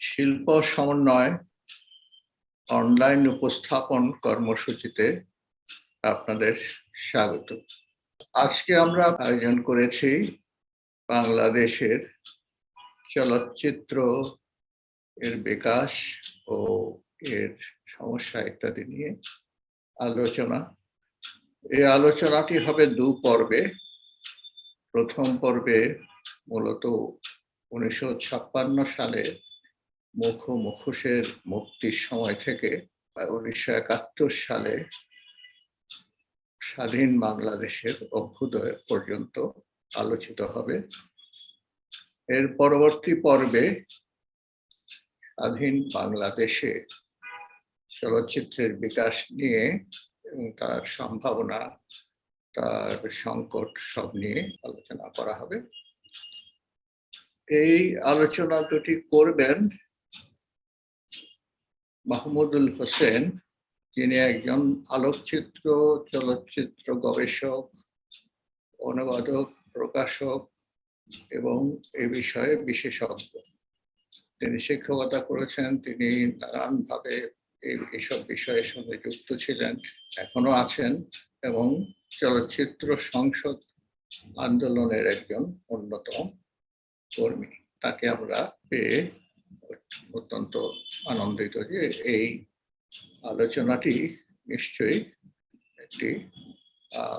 শিল্প সমন্বয় অনলাইন উপস্থাপন কর্মসূচিতে আপনাদের স্বাগত। আজকে আমরা আয়োজন করেছি বাংলাদেশের চলচ্চিত্র এর বিকাশ ও এর সমস্যা ইত্যাদি নিয়ে আলোচনা। এই আলোচনাটি হবে 2 পর্বে। প্রথম পর্বে মূলত 1956 সালে মুখোশের মুক্তির সময় থেকে 1971 সালে স্বাধীন বাংলাদেশের অভ্যুদয় পর্যন্ত আলোচিত হবে। এর পরবর্তী পর্বে স্বাধীন বাংলাদেশে চলচ্চিত্রের বিকাশ নিয়ে এবং তার সম্ভাবনা, তার সংকট সব নিয়ে আলোচনা করা হবে। এই আলোচনা দুটি করবেন মাহমুদুল হোসেন, যিনি একজন আলোকচিত্র চলচ্চিত্র গবেষক, অনুবাদক, প্রকাশক এবং এ বিষয়ে বিশেষজ্ঞ। তিনি শিক্ষকতা করেছেন, তিনি নানানভাবে এইসব বিষয়ের সঙ্গে যুক্ত ছিলেন, এখনো আছেন এবং চলচ্চিত্র সংসদ আন্দোলনের একজন অন্যতম কর্মী। তাকে আমরা পেয়ে অত্যন্ত আনন্দিত যে এই আলোচনাটি নিশ্চয়ই একটি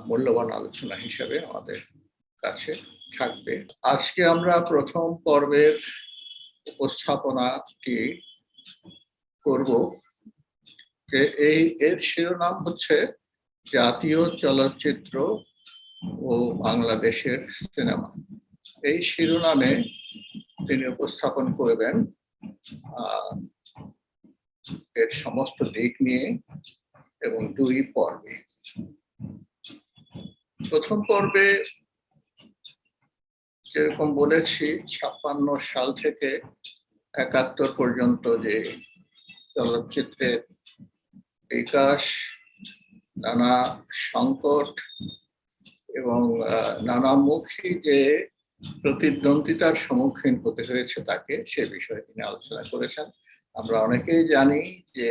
মূল্যবান আলোচনা হিসেবে আমাদের কাছে থাকবে। আজকে আমরা প্রথম পর্বের উপস্থাপনাটি করব যে এর শিরোনাম হচ্ছে জাতীয় চলচ্চিত্র ও বাংলাদেশের সিনেমা। এই শিরোনামে তিনি উপস্থাপন করবেন এর সমস্ত দিক নিয়ে এবং 2 পর্বে। প্রথম পর্বে যেরকম বলেছি 56 সাল থেকে 71 পর্যন্ত যে চলচ্চিত্রের বিকাশ, নানা সংকট এবং নানামুখী যে প্রতিদ্বন্দ্বিতার সম্মুখীন হতে হয়েছে তাকে, সে বিষয়ে তিনি আলোচনা করেছেন। আমরা অনেকেই জানি যে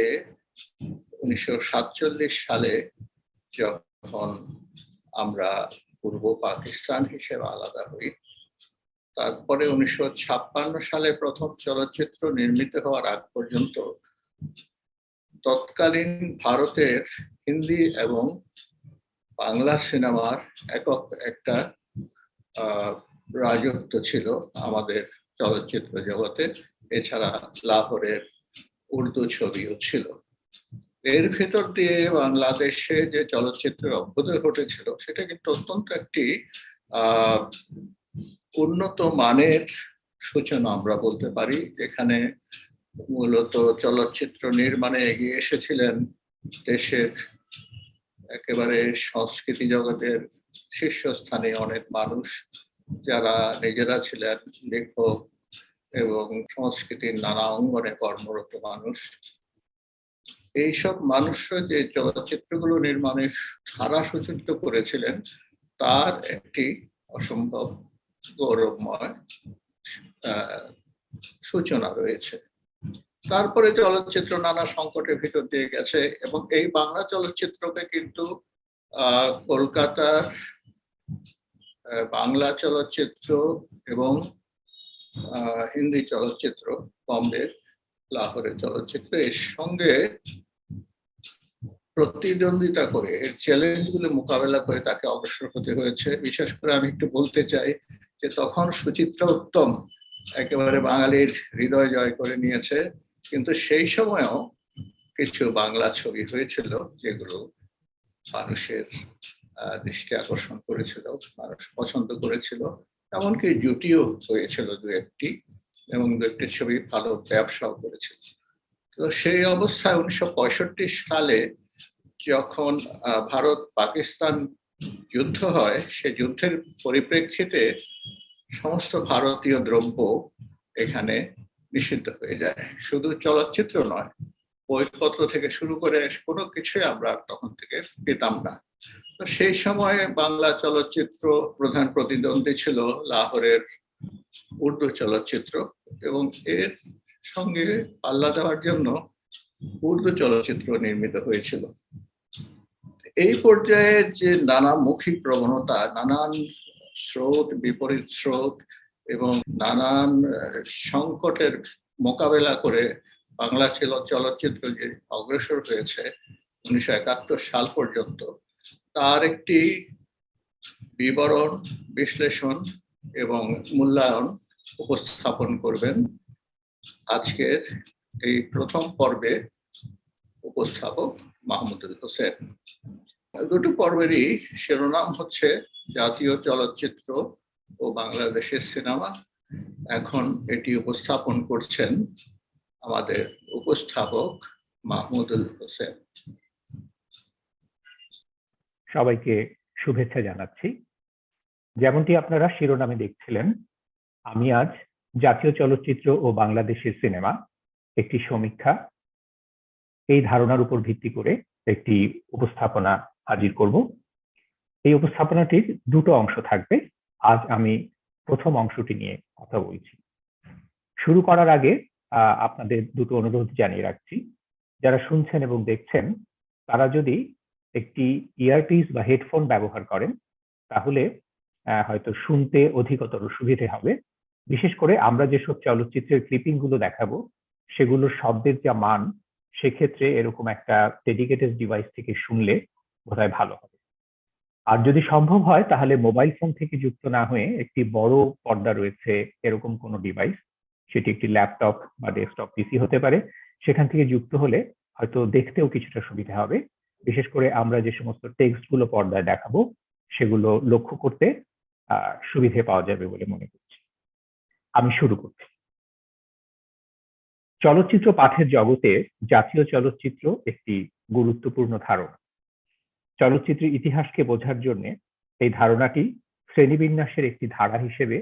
1947 সালে যখন আমরা পূর্ব পাকিস্তান হিসেবে আলাদা হই, তারপরে 1956 সালে প্রথম চলচ্চিত্র নির্মিত হওয়ার আগ পর্যন্ত তৎকালীন ভারতের হিন্দি এবং বাংলা সিনেমার একক একটা রাজত্ব ছিল আমাদের চলচ্চিত্র জগতে। এছাড়া লাহোরের উর্দু ছবিও ছিল। এর ভেতর দিয়ে বাংলাদেশে যে চলচ্চিত্রের অভ্যুদয় ঘটেছিল সেটা কিন্তু অত্যন্ত একটি উন্নত মানের সূচনা আমরা বলতে পারি, যেখানে মূলত চলচ্চিত্র নির্মাণে এগিয়ে এসেছিলেন দেশের একেবারে সংস্কৃতি জগতের শীর্ষস্থানে অনেক মানুষ, যারা নিজেরা ছিলেন লেখক এবং সংস্কৃতির নানা অঙ্গনে কর্মরত মানুষ। এইসব মানুষরা যে চলচ্চিত্রগুলো নির্মাণের ধারা সূচিত করেছিলেন তার একটি অসম্ভব গৌরবময় সূচনা রয়েছে। তারপরে চলচ্চিত্র নানা সংকটের ভিতর দিয়ে গেছে এবং এই বাংলা চলচ্চিত্রকে কিন্তু কলকাতার বাংলা চলচ্চিত্র এবং হিন্দি চলচ্চিত্র, বম্বের লাহোরের চলচ্চিত্র এর সঙ্গে প্রতিদ্বন্দ্বিতা করে, এর চ্যালেঞ্জগুলো মোকাবেলা করে তাকে অগ্রসর হতে হয়েছে। বিশেষ করে আমি একটু বলতে চাই যে তখন সুচিত্রা উত্তম একেবারে বাঙালির হৃদয় জয় করে নিয়েছে, কিন্তু সেই সময়ও কিছু বাংলা ছবি হয়েছিল যেগুলো মানুষের দৃষ্টি আকর্ষণ করেছিল, মানুষ পছন্দ করেছিল, এমনকি জুটিও হয়েছিল 2-1টি এবং 2-1টি ছবি ভালো ব্যবসাও করেছিল। তো সেই অবস্থায় 1965 সালে যখন ভারত পাকিস্তান যুদ্ধ হয়, সে যুদ্ধের পরিপ্রেক্ষিতে সমস্ত ভারতীয় দ্রব্য এখানে নিষিদ্ধ হয়ে যায়। শুধু চলচ্চিত্র নয়, বইপত্র থেকে শুরু করে কোনো কিছুই আমরা তখন থেকে পেতাম না। তো সেই সময়ে বাংলা চলচ্চিত্র প্রধান প্রতিদ্বন্দ্বী ছিল লাহোরের উর্দু চলচ্চিত্র এবং এর সঙ্গে পাল্লা দেওয়ার জন্য উর্দু চলচ্চিত্র নির্মিত হয়েছিল। এই পর্যায়ে যে নানামুখী প্রবণতা, নানান স্রোত, বিপরীত স্রোত এবং নানান সংকটের মোকাবেলা করে বাংলা চলচ্চিত্র যে অগ্রসর হয়েছে 1971 সাল পর্যন্ত, তার একটি বিবরণ, বিশ্লেষণ এবং মূল্যায়ন উপস্থাপন করবেন আজকের এই প্রথম পর্বে উপস্থাপক মাহমুদুল হোসেন। দুটো পর্বেরই শিরোনাম হচ্ছে জাতীয় চলচ্চিত্র ও বাংলাদেশের সিনেমা। এখন এটি উপস্থাপন করছেন আমাদের উপস্থাপক মাহমুদুল হোসেন। সবাইকে শুভেচ্ছা জানাচ্ছি। যেমনটি আপনারা শিরোনামে দেখছিলেন, আমি আজ জাতীয় চলচ্চিত্র ও বাংলাদেশের সিনেমা একটি সমীক্ষা, এই ধারণার উপর ভিত্তি করে একটি উপস্থাপনা হাজির করব। এই উপস্থাপনাটির দুটো অংশ থাকবে। আজ আমি প্রথম অংশটি নিয়ে কথা বলছি। শুরু করার আগে আপনাদের দুটো অনুরোধ জানিয়ে রাখছি। যারা শুনছেন এবং দেখছেন তারা যদি একটি ইয়ারপিস বা হেডফোন ব্যবহার করেন তাহলে হয়তো শুনতে অধিকতর সুবিধে হবে। বিশেষ করে আমরা যেসব চলচ্চিত্রের ক্লিপিং গুলো দেখাবো সেগুলোর শব্দের যা মান, সেক্ষেত্রে এরকম একটা ডেডিকেটেড ডিভাইস থেকে শুনলে বোধহয় ভালো হবে। আর যদি সম্ভব হয় তাহলে মোবাইল ফোন থেকে যুক্ত না হয়ে একটি বড় পর্দা রয়েছে এরকম কোনো ডিভাইস, সেটি একটি ল্যাপটপ বা ডেস্কটপ পিসি হতে পারে, সেখান থেকে যুক্ত হলে হয়তো দেখতেও কিছুটা সুবিধা হবে। বিশেষ করে আমরা যে সমস্ত টেক্সট গুলো পর্দায় দেখাবো সেগুলো লক্ষ্য করতে সুবিধে পাওয়া যাবে বলে মনে করছি। আমি শুরু করছি। চলচ্চিত্র পাঠের জগতে জাতীয় চলচ্চিত্র একটি গুরুত্বপূর্ণ ধারণা। চলচ্চিত্রের ইতিহাসকে বোঝার জন্য এই ধারণাটি শ্রেণীবিন্যাসের একটি ধারা হিসেবে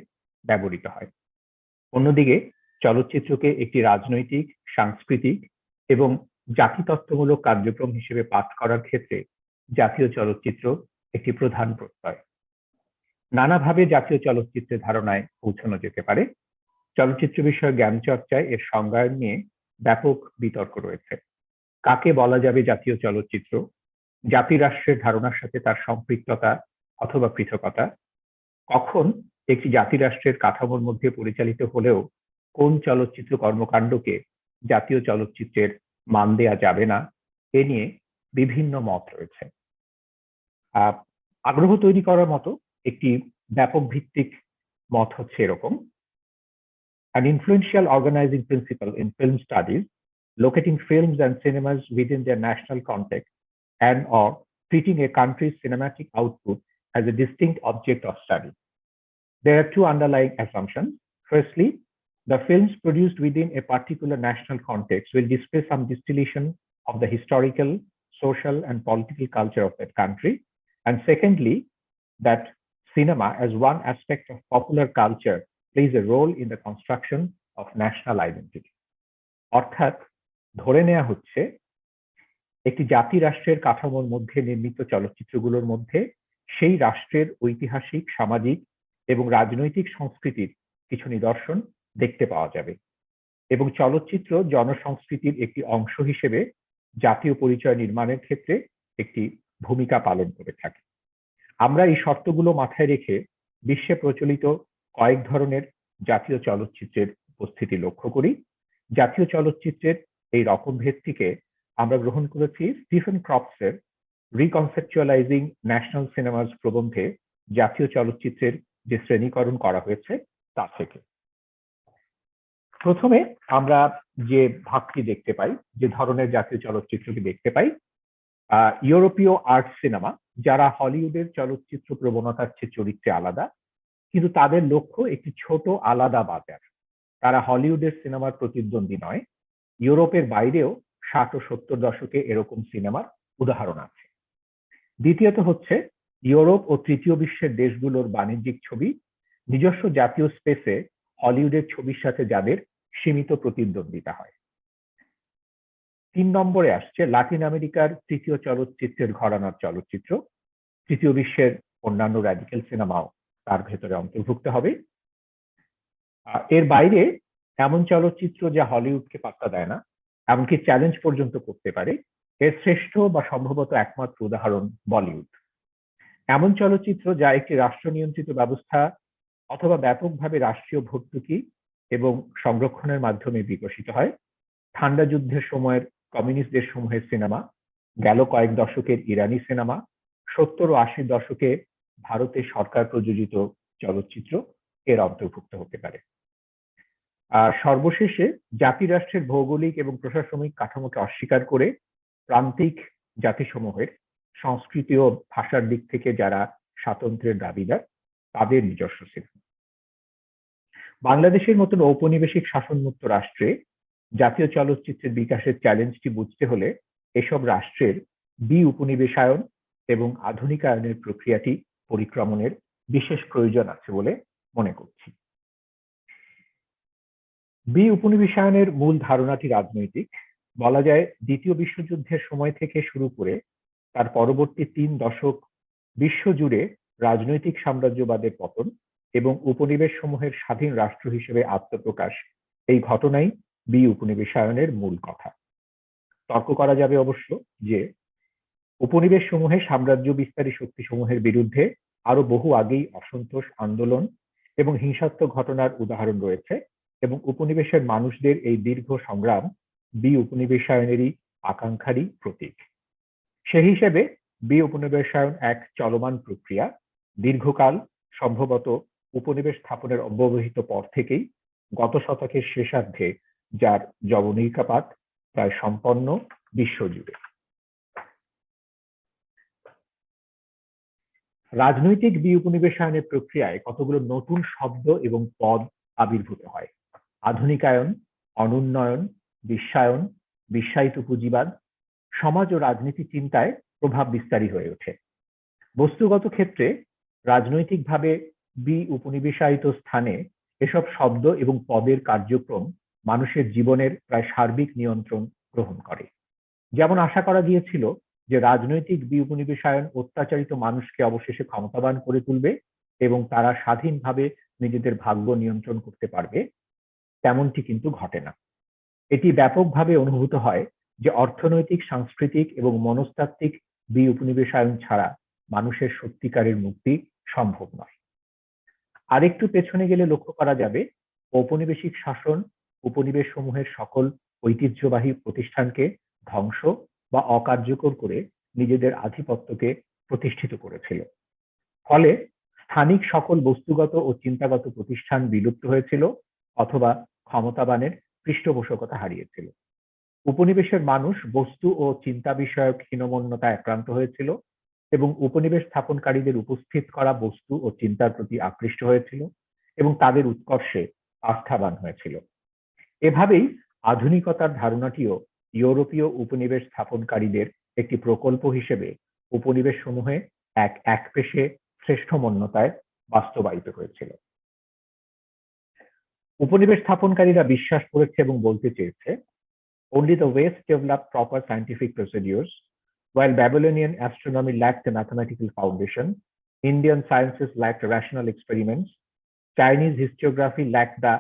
ব্যবহৃত হয়। অন্যদিকে চলচ্চিত্রকে একটি রাজনৈতিক, সাংস্কৃতিক এবং জাতিতত্ত্বমূলক কার্যক্রম হিসেবে পাঠ করার ক্ষেত্রে জাতীয় চলচ্চিত্র একটি প্রধান প্রত্যয়। নানাভাবে জাতীয় চলচ্চিত্রের ধারণায় পৌঁছানো যেতে পারে। চলচ্চিত্র বিষয়ক জ্ঞান চর্চায় এর সংজ্ঞায়ন নিয়ে ব্যাপক বিতর্ক রয়েছে। কাকে বলা যাবে জাতীয় চলচ্চিত্র? জাতি রাষ্ট্রের ধারণার সাথে তার সম্পৃক্ততা অথবা পৃথকতা? কখন একটি জাতি রাষ্ট্রের কাঠামোর মধ্যে পরিচালিত হলেও কোন চলচ্চিত্র কর্মকাণ্ডকে জাতীয় চলচ্চিত্রের মান দেয়া যাবে না? এ নিয়ে বিভিন্ন মত রয়েছে। আগ্রহ তৈরি করার মতো একটি ব্যাপক ভিত্তিক মত হচ্ছে এরকম: An influential organizing principle in film studies, locating films and cinemas within their national context and/or treating a country's cinematic output as a distinct object of study. There are two underlying assumptions. Firstly, the films produced within a particular national context will display some distillation of the historical, social, and political culture of that country. And secondly, that cinema as one aspect of popular culture plays a role in the construction of national identity. অর্থাৎ ধরে নেওয়া হচ্ছে একটি জাতি রাষ্ট্রের কাঠামোর মধ্যে নির্মিত চলচ্চিত্রগুলোর মধ্যে সেই রাষ্ট্রের ঐতিহাসিক, সামাজিক এবং রাজনৈতিক সংস্কৃতির কিছু নিদর্শন দেখতে পাওয়া যাবে এবং চলচ্চিত্র জনসংস্কৃতির একটি অংশ হিসেবে জাতীয় পরিচয় নির্মাণের ক্ষেত্রে একটি ভূমিকা পালন করে থাকে। আমরা এই শর্তগুলো মাথায় রেখে বিশ্বে প্রচলিত কয়েক ধরনের জাতীয় চলচ্চিত্রের উপস্থিতি লক্ষ্য করি। জাতীয় চলচ্চিত্রের এই রকমভেদটিকে আমরা গ্রহণ করেছি স্টিফেন ক্রপসের রিকনসেপচুয়ালাইজিং ন্যাশনাল সিনেমাস প্রবন্ধে জাতীয় চলচ্চিত্রের যে শ্রেণীকরণ করা হয়েছে তা থেকে। প্রথমে আমরা যে ভাগটি দেখতে পাই, যে ধরনের জাতীয় চলচ্চিত্রকে দেখতে পাই, ইউরোপীয় আর্ট সিনেমা, যারা হলিউডের চলচ্চিত্র প্রবণতার চেয়ে চরিত্রে আলাদা, কিন্তু তাদের লক্ষ্য একটি ছোট আলাদা বাজার। তারা হলিউডের সিনেমার প্রতিদ্বন্দ্বী নয়। ইউরোপের বাইরেও 60 ও 70 দশকে এরকম সিনেমার উদাহরণ আছে। দ্বিতীয়ত হচ্ছে ইউরোপ ও তৃতীয় বিশ্বের দেশগুলোর বাণিজ্যিক ছবি নিজস্ব জাতীয় স্পেসে হলিউডের ছবির সাথে যাদের সীমিত প্রতিদ্বন্দ্বিতা হয়। 3 নম্বরে আসছে লাতিন আমেরিকার তৃতীয় চলচ্চিত্রের ঘরানার চলচ্চিত্র। তৃতীয় বিশ্বের অন্যান্য র্যাডিক্যাল সিনেমাও তার ভেতরে অন্তর্ভুক্ত হবে। এর বাইরে এমন চলচ্চিত্র যা হলিউডকে পাত্তা দেয় না, এমনকি চ্যালেঞ্জ পর্যন্ত করতে পারে, এর শ্রেষ্ঠ বা সম্ভবত একমাত্র উদাহরণ বলিউড। এমন চলচ্চিত্র যা একটি রাষ্ট্র নিয়ন্ত্রিত ব্যবস্থা অথবা ব্যাপকভাবে রাষ্ট্রীয় ভর্তুকি এবং সংরক্ষণের মাধ্যমে বিকশিত হয়, ঠান্ডা যুদ্ধের সময়ের কমিউনিস্ট দেশসমূহের সিনেমা, গেল কয়েক দশকের ইরানি সিনেমা, 70 ও 80 দশকে ভারতে সরকার প্রযোজিত চলচ্চিত্র এর অন্তর্ভুক্ত হতে পারে। আর সর্বশেষে জাতিরাষ্ট্রের ভৌগোলিক এবং প্রশাসনিক কাঠামোকে অস্বীকার করে প্রান্তিক জাতিসমূহের সংস্কৃতি ও ভাষার দিক থেকে যারা স্বাতন্ত্র্যের দাবিদার, তাদের নিজস্ব সিনেমা। বাংলাদেশের মতন ঔপনিবেশিক শাসনমুক্ত রাষ্ট্রে জাতীয় চলচ্চিত্রের বিকাশের চ্যালেঞ্জটি বুঝতে হলে এসব রাষ্ট্রের উপনিবেশায়ন এবং আধুনিকায়নের প্রক্রিয়াটি পরিক্রমণের বিশেষ প্রয়োজন আছে বলে মনে করছি। উপনিবেশায়নের মূল ধারণাটি রাজনৈতিক। বলা যায় দ্বিতীয় বিশ্বযুদ্ধের সময় থেকে শুরু করে তার পরবর্তী 3 দশক বিশ্বজুড়ে রাজনৈতিক সাম্রাজ্যবাদের পতন এবং উপনিবেশ সমূহের স্বাধীন রাষ্ট্র হিসেবে আত্মপ্রকাশ, এই ঘটনাই উপনিবেশায়নের মূল কথা। তর্ক করা যাবে অবশ্য যে উপনিবেশ সমূহে সাম্রাজ্য বিস্তারী শক্তি সমূহের বিরুদ্ধে আরো বহু আগেই অসন্তোষ, আন্দোলন এবং হিংসাত্মক ঘটনার উদাহরণ রয়েছে এবং উপনিবেশের মানুষদের এই দীর্ঘ সংগ্রাম উপনিবেশায়নেরই আকাঙ্ক্ষারই প্রতীক। সেই হিসেবে উপনিবেশায়ন এক চলমান প্রক্রিয়া, দীর্ঘকাল, সম্ভবত উপনিবেশ স্থাপনের অব্যবহিত পর থেকেই গত শতকের শেষার্ধে যার যবনিকাপাত প্রায় সম্পন্ন বিশ্বজুড়ে। রাজনৈতিক উপনিবেশায়নের প্রক্রিয়ায় কতগুলো নতুন শব্দ এবং পদ আবির্ভূত হয়। আধুনিকায়ন, অনুন্নয়ন, বিশ্বায়ন, বিশ্বায়িত পুঁজিবাদ সমাজ ও রাজনীতি চিন্তায় প্রভাব বিস্তারী হয়ে ওঠে। বস্তুগত ক্ষেত্রে রাজনৈতিকভাবে উপনিবেশায়িত স্থানে এসব শব্দ এবং পদের কার্যক্রম মানুষের জীবনের প্রায় সার্বিক নিয়ন্ত্রণ গ্রহণ করে। যেমন আশা করা গিয়েছিল যে রাজনৈতিক উপনিবেশায়ন অত্যাচারিত মানুষকে অবশেষে ক্ষমতাবান করে তুলবে এবং তারা স্বাধীনভাবে নিজেদের ভাগ্য নিয়ন্ত্রণ করতে পারবে, তেমনটি কিন্তু ঘটে না। এটি ব্যাপকভাবে অনুভূত হয় যে অর্থনৈতিক, সাংস্কৃতিক এবং মনস্তাত্ত্বিক উপনিবেশায়ন ছাড়া মানুষের সত্যিকারের মুক্তি সম্ভব নয়। আরেকটু পেছনে গেলে লক্ষ্য করা যাবে ঔপনিবেশিক শাসন উপনিবেশ সমূহের সকল ঐতিহ্যবাহী প্রতিষ্ঠানকে ধ্বংস বা অকার্যকর করে নিজেদের আধিপত্যকে প্রতিষ্ঠিত করেছিল। ফলে স্থানিক সকল বস্তুগত ও চিন্তাগত প্রতিষ্ঠান বিলুপ্ত হয়েছিল অথবা ক্ষমতাবানের পৃষ্ঠপোষকতা হারিয়েছিল। উপনিবেশের মানুষ বস্তু ও চিন্তা বিষয়ক হীনমন্যতায় আক্রান্ত হয়েছিল এবং উপনিবেশ স্থাপনকারীদের উপস্থিত করা বস্তু ও চিন্তার প্রতি আকৃষ্ট হয়েছিল এবং তাদের উৎকর্ষে আস্থাবান হয়েছিল। এভাবেই আধুনিকতার ধারণাটিও ইউরোপীয় উপনিবেশ স্থাপনকারীদের একটি প্রকল্প হিসেবে উপনিবেশ সমূহে একপেশে শ্রেষ্ঠমন্যতায় বাস্তবায়িত হয়েছিল। উপনিবেশ স্থাপনকারীরা বিশ্বাস করেছে এবং বলতে চেয়েছে, only the West developed proper scientific procedures, while Babylonian astronomy lacked a mathematical foundation, Indian sciences lacked rational experiments, Chinese historiography lacked the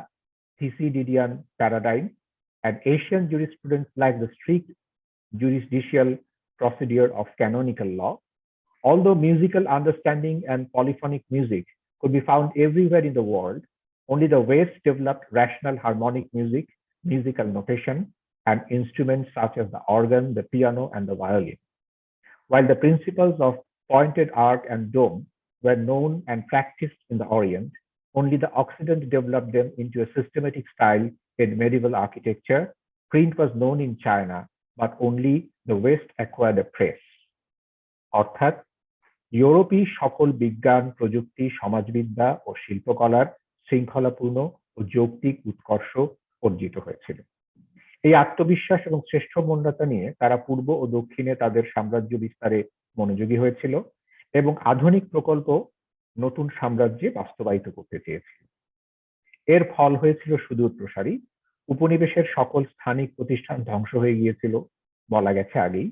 Thucydidean paradigm, and Asian jurisprudence lacked the strict judicial procedure of canonical law. Although musical understanding and polyphonic music could be found everywhere in the world, only the West developed rational harmonic music, musical notation, and instruments such as the organ, the piano, and the violin. While the principles of pointed arc and dome were known and practiced in the Orient, only the Occident developed them into a systematic style in medieval architecture. Print was known in China, but only the West acquired a press. অর্থাৎ ইউরোপী সকল বিজ্ঞান, প্রযুক্তি, সমাজবিদ্যা ও শিল্পকলার শৃঙ্খলাপূর্ণ ও যৌক্তিক উৎকর্ষ অর্জিত হয়েছিল। এই আত্মবিশ্বাস এবং শ্রেষ্ঠমন্যতা নিয়ে তারা পূর্ব ও দক্ষিণে তাদের সাম্রাজ্য বিস্তারে মনোযোগী হয়েছিল এবং আধুনিক প্রকল্প নতুন সাম্রাজ্যে বাস্তবায়িত করতে চেয়েছিল। এর ফল হয়েছিল সুদূর প্রসারী। উপনিবেশের সকল স্থানিক প্রতিষ্ঠান ধ্বংস হয়ে গিয়েছিল, বলা গেছে আগেই।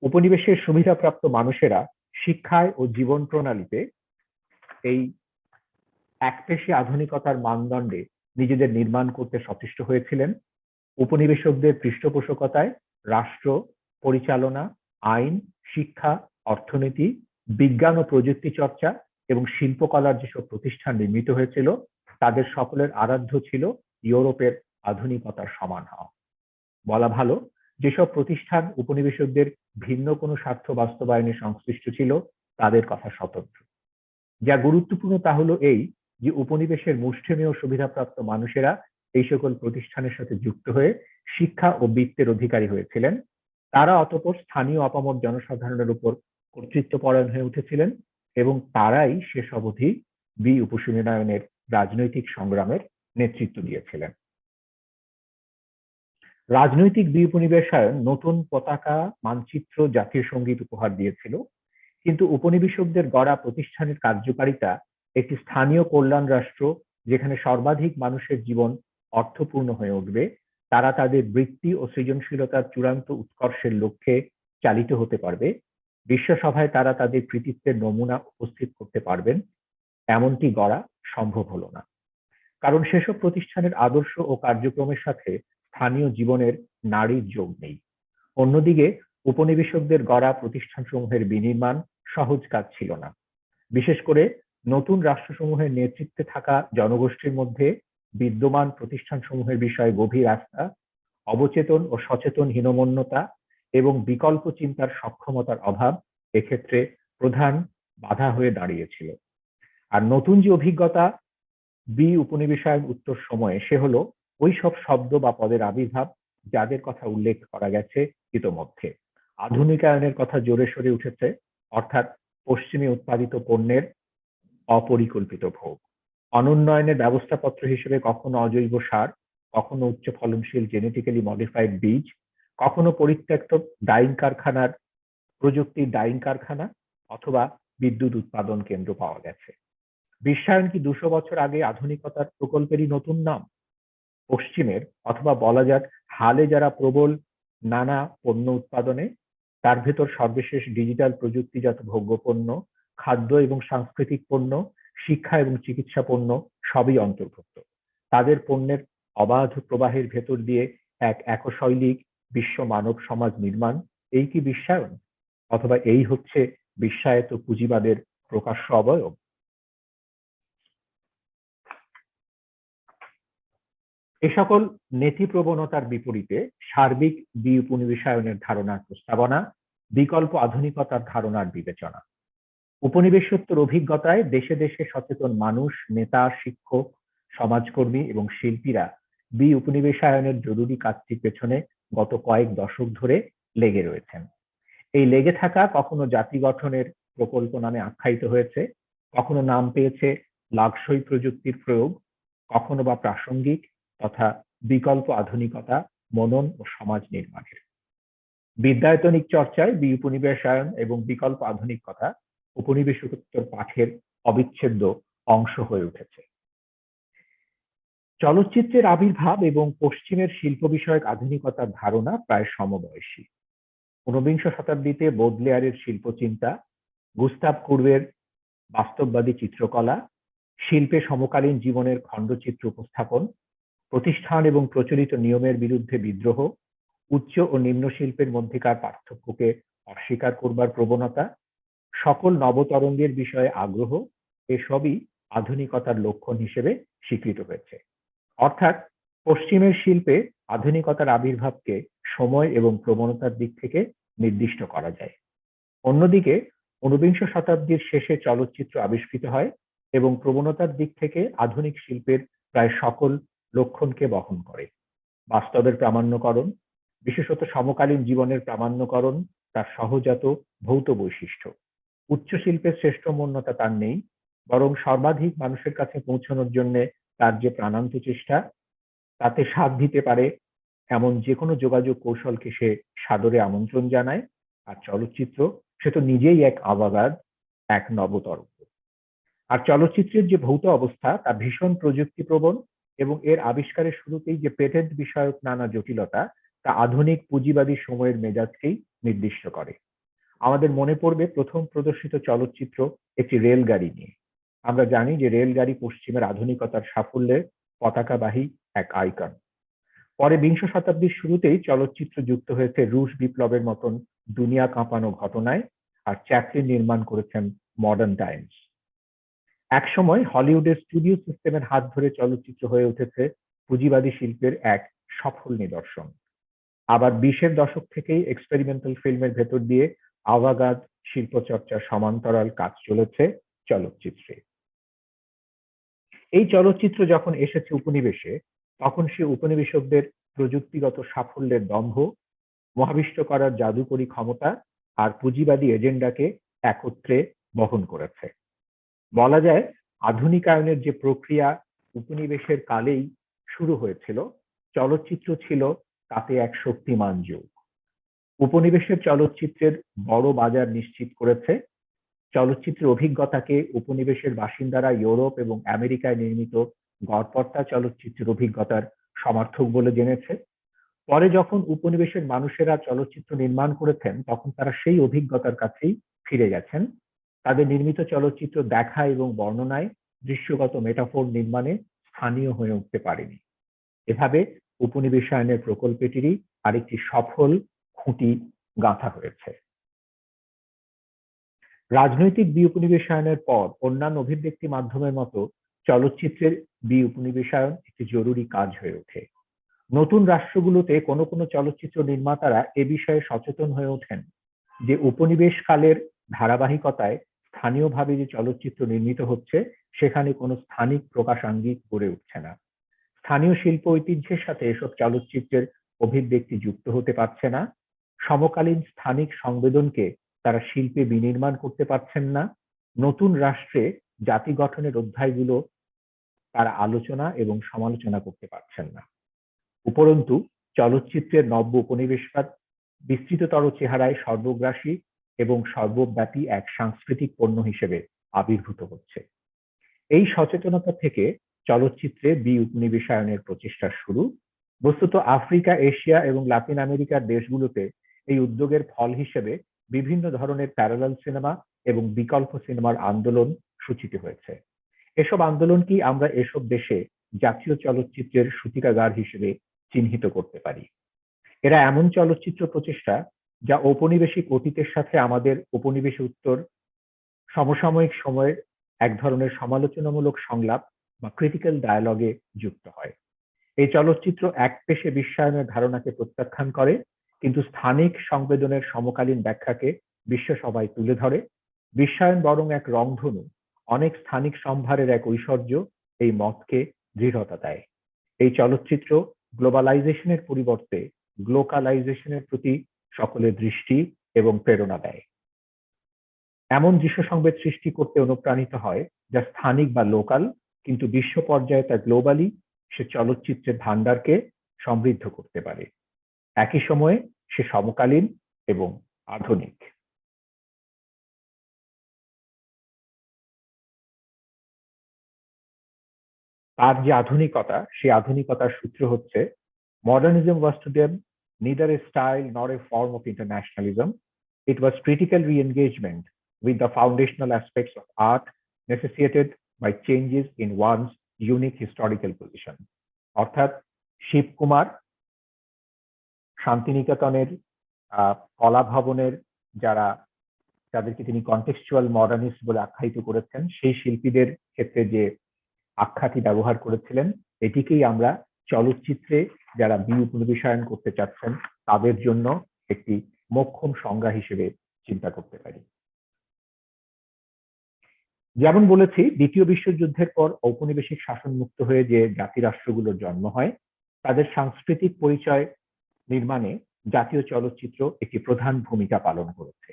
উপনিবেশের সুবিধাপ্রাপ্ত মানুষেরা শিক্ষায় ও জীবন প্রণালীতে এই একপেশে আধুনিকতার মানদণ্ডে নিজেদের নির্মাণ করতে সচেষ্ট হয়েছিলেন। উপনিবেশকদের পৃষ্ঠপোষকতায় রাষ্ট্র, পরিচালনা, আইন, শিক্ষা, অর্থনীতি, বিজ্ঞান ও প্রযুক্তি চর্চা এবং শিল্পকলার যেসব প্রতিষ্ঠান নির্মিত হয়েছিল তাদের সকলের আরাধ্য ছিল ইউরোপের আধুনিকতার সমান হওয়া। বলা ভালো, যেসব প্রতিষ্ঠান উপনিবেশকদের ভিন্ন কোনো স্বার্থ বাস্তবায়নে সংশ্লিষ্ট ছিল তাদের কথা স্বতন্ত্র। যা গুরুত্বপূর্ণ তা হলো এই যে উপনিবেশের মুষ্টিমেয় সুবিধাপ্রাপ্ত মানুষেরা এই সকল প্রতিষ্ঠানের সাথে যুক্ত হয়ে শিক্ষা ও বৃত্তের অধিকারী হয়েছিলেন। তারা অতঃপর স্থানীয় আপামর জনসাধারণের উপর কর্তৃত্বপরায়ণ হয়ে উঠেছিলেন এবং তারাই শেষ অবধি উপনিবেশায়নের রাজনৈতিক সংগ্রামের নেতৃত্ব দিয়েছিলেন। রাজনৈতিক উপনিবেশায়ন নতুন পতাকা, মানচিত্র, জাতীয় সঙ্গীত উপহার দিয়েছিল, কিন্তু উপনিবেশকদের গড়া প্রতিষ্ঠানের কার্যকারিতা একটি স্থানীয় কল্যাণ রাষ্ট্র যেখানে সর্বাধিক মানুষের জীবন অর্থপূর্ণ হয়ে উঠবে, তারা তাদের বৃত্তি ও সৃজনশীলতার চূড়ান্ত উৎকর্ষের লক্ষ্যে চালিত হতে পারবে, বিশ্বসভায় তারা তাদের কৃতিত্বের নমুনা উপস্থিত করতে পারবেন, এমনটি গড়া সম্ভব হলো না। কারণ সেসব প্রতিষ্ঠানের আদর্শ ও কার্যক্রমের সাথে স্থানীয় জীবনের নারীর যোগ নেই। অন্যদিকে উপনিবেশকদের গড়া প্রতিষ্ঠানসমূহের বিনির্মাণ সহজ কাজ ছিল না। বিশেষ করে নতুন রাষ্ট্রসমূহের নেতৃত্বে থাকা জনগোষ্ঠীর মধ্যে বিদ্যমান প্রতিষ্ঠানসমূহের বিষয়ে গভীর আস্থা, অবচেতন ও সচেতন হীনমন্যতা এবং বিকল্প চিন্তার সক্ষমতার অভাব এক্ষেত্রে প্রধান বাধা হয়ে দাঁড়িয়েছিল। আর নতুন যে অভিজ্ঞতা উপনিবেশায়ন উত্তর সময়ে সে হলো ওই সব শব্দ বা পদের আবির্ভাব যাদের কথা উল্লেখ করা গেছে ইতোমধ্যে। আধুনিকায়নের কথা জোরে সরে উঠেছে, অর্থাৎ পশ্চিমে উৎপাদিত পণ্যের অপরিকল্পিত ভোগ, অনুন্নয়নের ব্যবস্থাপত্র হিসেবে কখনো অজৈব সার, কখনো উচ্চ ফলনশীল জেনেটিক্যালি মডিফাইড বীজ, কখনো পরিত্যক্ত ডাইং কারখানার প্রযুক্তির ডাইং কারখানা অথবা বিদ্যুৎ উৎপাদন কেন্দ্র পাওয়া গেছে। বিশ্বায়ন কি 200 বছর আগে আধুনিকতার প্রকল্পেরই নতুন নাম? পশ্চিমের, অথবা বলা যাক হালে যারা প্রবল নানা পণ্য উৎপাদনে, তার ভেতর সর্বশেষ ডিজিটাল প্রযুক্তিজাত ভোগ্যপণ্য, খাদ্য এবং সাংস্কৃতিক পণ্য, শিক্ষা এবং চিকিৎসা পণ্য সবই অন্তর্ভুক্ত। তাদের পণ্যের অবাধ প্রবাহের ভেতর দিয়ে এক একশৈলিক বিশ্ব মানব সমাজ নির্মাণ, এই কি বিশ্বায়ন? অথবা এই হচ্ছে বিশ্বায়িত পুঁজিবাদের প্রকাশ্য অবয়ব? এ সকল নীতিপ্রবণতার বিপরীতে সার্বিক উপনিবেশায়নের ধারণার প্রস্তাবনা, বিকল্প আধুনিকতার ধারণার বিবেচনা। উপনিবেশোত্তর অভিজ্ঞতায় দেশে দেশে সচেতন মানুষ, নেতা, শিক্ষক, সমাজকর্মী এবং শিল্পীরা উপনিবেশায়নের জরুরি কাজটির পেছনে গত কয়েক দশক ধরে লেগে রয়েছেন। এই লেগে থাকা কখনো জাতি গঠনের প্রকল্প নামে আখ্যায়িত হয়েছে, কখনো নাম পেয়েছে লাগসই প্রযুক্তির প্রয়োগ, কখনো বা প্রাসঙ্গিক তথা বিকল্প আধুনিকতা, মনন ও সমাজ নির্মাণের। বিদ্যায়তনিক চর্চায় উপনিবেশায়ন এবং বিকল্প আধুনিকতা উপনিবেশোত্তর পাঠের অবিচ্ছেদ্য অংশ হয়ে উঠেছে। চলচ্চিত্রের আবির্ভাব এবং পশ্চিমের শিল্প বিষয়ক আধুনিকতার ধারণা প্রায় সমবয়সী। 19 শতাব্দীতে বোদলেয়ারের শিল্পচিন্তা, গুস্তাভ কুর্বের বাস্তববাদী চিত্রকলা, শিল্পে সমকালীন জীবনের খণ্ডচিত্র উপস্থাপন, প্রতিষ্ঠান এবং প্রচলিত নিয়মের বিরুদ্ধে বিদ্রোহ, উচ্চ ও নিম্ন শিল্পের মধ্যেকার পার্থক্যকে অস্বীকার করবার প্রবণতা, সকল নবতরঙ্গের বিষয়ে আগ্রহ, এসবই আধুনিকতার লক্ষণ হিসেবে স্বীকৃত হয়েছে। অর্থাৎ পশ্চিমের শিল্পে আধুনিকতার আবির্ভাবকে সময় এবং প্রবণতার দিক থেকে নির্দিষ্ট করা যায়। অন্যদিকে 19 শতাব্দীর শেষে চলচ্চিত্র আবিষ্কৃত হয় এবং প্রবণতার দিক থেকে আধুনিক শিল্পের প্রায় সকল লক্ষণকে বহন করে। বাস্তবের প্রামাণ্যকরণ, বিশেষত সমকালীন জীবনের প্রামাণ্যকরণ তার সহজাত ভৌত বৈশিষ্ট্য। উচ্চ শিল্পের শ্রেষ্ঠমন্যতা তার নেই, বরং সর্বাধিক মানুষের কাছে পৌঁছানোর জন্য তার যে প্রাণান্ত চেষ্টা, তাতে স্বাদ দিতে পারে এমন যে কোনো যোগাযোগ কৌশলকে সে সাদরে আমন্ত্রণ জানায়। আর চলচ্চিত্র সে তো নিজেই এক আভাগাদ, এক নবতরঙ্গ। আর চলচ্চিত্রের যে ভৌত অবস্থা তা ভীষণ প্রযুক্তিপ্রবণ এবং এর আবিষ্কারের শুরুতেই যে পেটেন্ট বিষয়ক নানা জটিলতা তা আধুনিক পুঁজিবাদী সময়ের মেজাজকেই নির্দিষ্ট করে। আমাদের মনে পড়বে প্রথম প্রদর্শিত চলচ্চিত্র একটি রেলগাড়ি নিয়ে। আমরা জানি যে রেলগাড়ি পশ্চিমের আধুনিকতার সাফল্যের পতাকাবাহী এক আইকন। পরে বিংশ শতাব্দীর শুরুতেই চলচ্চিত্র যুক্ত হয়েছে রুশ বিপ্লবের মতন দুনিয়া কাঁপানো ঘটনায়, আর চ্যাপলিন নির্মাণ করেছেন মডার্ন টাইমস। একসময় হলিউডের স্টুডিও সিস্টেমের হাত ধরে চলচ্চিত্র হয়ে উঠেছে পুঁজিবাদী শিল্পের এক সফল নিদর্শন। আবার 20-এর দশক থেকেই এক্সপেরিমেন্টাল ফিল্মের ভেতর দিয়ে আভাগাদ শিল্পচর্চার সমান্তরাল কাজ চলেছে চলচ্চিত্রে। এই চলচ্চিত্র যখন এসেছে উপনিবেশে, তখন সে উপনিবেশকদের প্রযুক্তিগত সাফল্যের দম্ভ, মহাবিষ্ট করার জাদুকরী ক্ষমতা আর পুঁজিবাদী এজেন্ডাকে একত্রে বহন করেছে। বলা যায় আধুনিকায়নের যে প্রক্রিয়া উপনিবেশের কালেই শুরু হয়েছিল, চলচ্চিত্র ছিল তাতে এক শক্তিমান যুগ। উপনিবেশের চলচ্চিত্রের বড় বাজার নিশ্চিত করেছে। চলচ্চিত্রের অভিজ্ঞতাকে উপনিবেশের বাসিন্দারা ইউরোপ এবং আমেরিকায় নির্মিত গড়পড়তা চলচ্চিত্রের অভিজ্ঞতার সমার্থক বলে জেনেছে। পরে যখন উপনিবেশের মানুষেরা চলচ্চিত্র নির্মাণ করেছেন, তখন তারা সেই অভিজ্ঞতার কাছেই ফিরে গেছেন। তাদের নির্মিত চলচ্চিত্র দেখা এবং বর্ণনায়, দৃশ্যগত মেটাফোর নির্মাণে স্থানীয় হয়ে উঠতে পারেনি। এভাবে উপনিবেশায়নের প্রকল্পটিরই আরেকটি সফল খুঁটি গাঁথা হয়েছে। রাজনৈতিক বিউপনিবেশায়নের পর অন্যান্য অভিব্যক্তি মাধ্যমের মতো চলচ্চিত্রের বিউপনিবেশায়ন একটি জরুরি কাজ হয়ে ওঠে। নতুন রাষ্ট্রগুলোতে কোনো কোনো চলচ্চিত্র নির্মাতারা এ বিষয়ে সচেতন হয়ে ওঠেন যে উপনিবেশকালের ধারাবাহিকতায় স্থানীয়ভাবে যে চলচ্চিত্র নির্মিত হচ্ছে, সেখানে কোনো স্থানিক প্রকাশাঙ্গিক গড়ে উঠছে না। স্থানীয় শিল্প ঐতিহ্যের সাথে এসব চলচ্চিত্রের অভিব্যক্তি যুক্ত হতে পারছে না। সমকালীন স্থানিক সংবেদনকে তারা শিল্পে বিনির্মাণ করতে পারছেন না। নতুন রাষ্ট্রে জাতি গঠনের অধ্যায়গুলো তারা আলোচনা এবং সমালোচনা করতে পারছেন না। উপরন্তু চলচ্চিত্রের নব্য উপনিবেশবাদ বিস্তৃততর চেহারায় সর্বগ্রাসী এবং সর্বব্যাপী এক সাংস্কৃতিক পণ্য হিসেবে আবির্ভূত হচ্ছে। এই সচেতনতা থেকে চলচ্চিত্রে বিউপনিবেশায়নের প্রচেষ্টার শুরু। বস্তুত আফ্রিকা, এশিয়া এবং লাতিন আমেরিকার দেশগুলোতে এই উদ্যোগের ফল হিসেবে বিভিন্ন ধরনের প্যারালাল সিনেমা এবং বিকল্প সিনেমার আন্দোলন সূচিত হয়েছে। এসব আন্দোলনকেই আমরা এসব দেশে জাতীয় চলচ্চিত্রের সূতিকাগার হিসেবে চিহ্নিত করতে পারি। এরা এমন চলচ্চিত্র প্রচেষ্টা যা ঔপনিবেশিক অতীতের সাথে আমাদের উপনিবেশ উত্তর সমসাময়িক সময়ের এক ধরনের সমালোচনামূলক সংলাপ বা ক্রিটিক্যাল ডায়ালগে যুক্ত হয়। এই চলচ্চিত্র একপেশে বিশ্বায়নের ধারণাকে প্রত্যাখ্যান করে, কিন্তু স্থানিক সংবেদনের সমকালীন ব্যাখ্যাকে বিশ্ব সভায় তুলে ধরে। বিশ্বায়ন বরং এক রংধনু, অনেক স্থানিক সম্ভারের এক ঐশ্বর্য এই মতকে দৃঢ়তা দেয়। এই চলচ্চিত্র গ্লোবালাইজেশনের পরিবর্তে গ্লোকালাইজেশনের প্রতি সকলের দৃষ্টি এবং প্রেরণা দেয়। এমন দৃশ্য সংবেদ সৃষ্টি করতে অনুপ্রাণিত হয় যা স্থানিক বা লোকাল, কিন্তু বিশ্ব পর্যায়ে তা গ্লোবালি সে চলচ্চিত্রের ভান্ডারকে সমৃদ্ধ করতে পারে। একই সময়ে সে সমকালীন এবং আধুনিক। তার যে আধুনিকতা, সেই আধুনিকতার সূত্র হচ্ছে modernism was to them neither a style nor a form of internationalism. It was critical re-engagement with the foundational aspects of art necessitated by changes in one's unique historical position. অর্থাৎ শিবকুমার শান্তিনিকেতনের কলা ভবনের যাদেরকে তিনি কন্টেক্সচুয়াল মডার্নিস্ট বলে আখ্যায়িত করেছেন, সেই শিল্পীদের ক্ষেত্রে যে আখ্যাটি ব্যবহার করেছিলেন, এটিকেই আমরা চলচ্চিত্রে যারা বিউপনিবেশায়ন করতে চাচ্ছেন তাদের জন্য একটি মোক্ষম সংজ্ঞা হিসেবে চিন্তা করতে পারি। যেমন বলেছি, দ্বিতীয় বিশ্বযুদ্ধের পর ঔপনিবেশিক শাসন মুক্ত হয়ে যে জাতি রাষ্ট্রগুলোর জন্ম হয়, তাদের সাংস্কৃতিক পরিচয় নির্মাণে জাতীয় চলচ্চিত্র একটি প্রধান ভূমিকা পালন করেছে।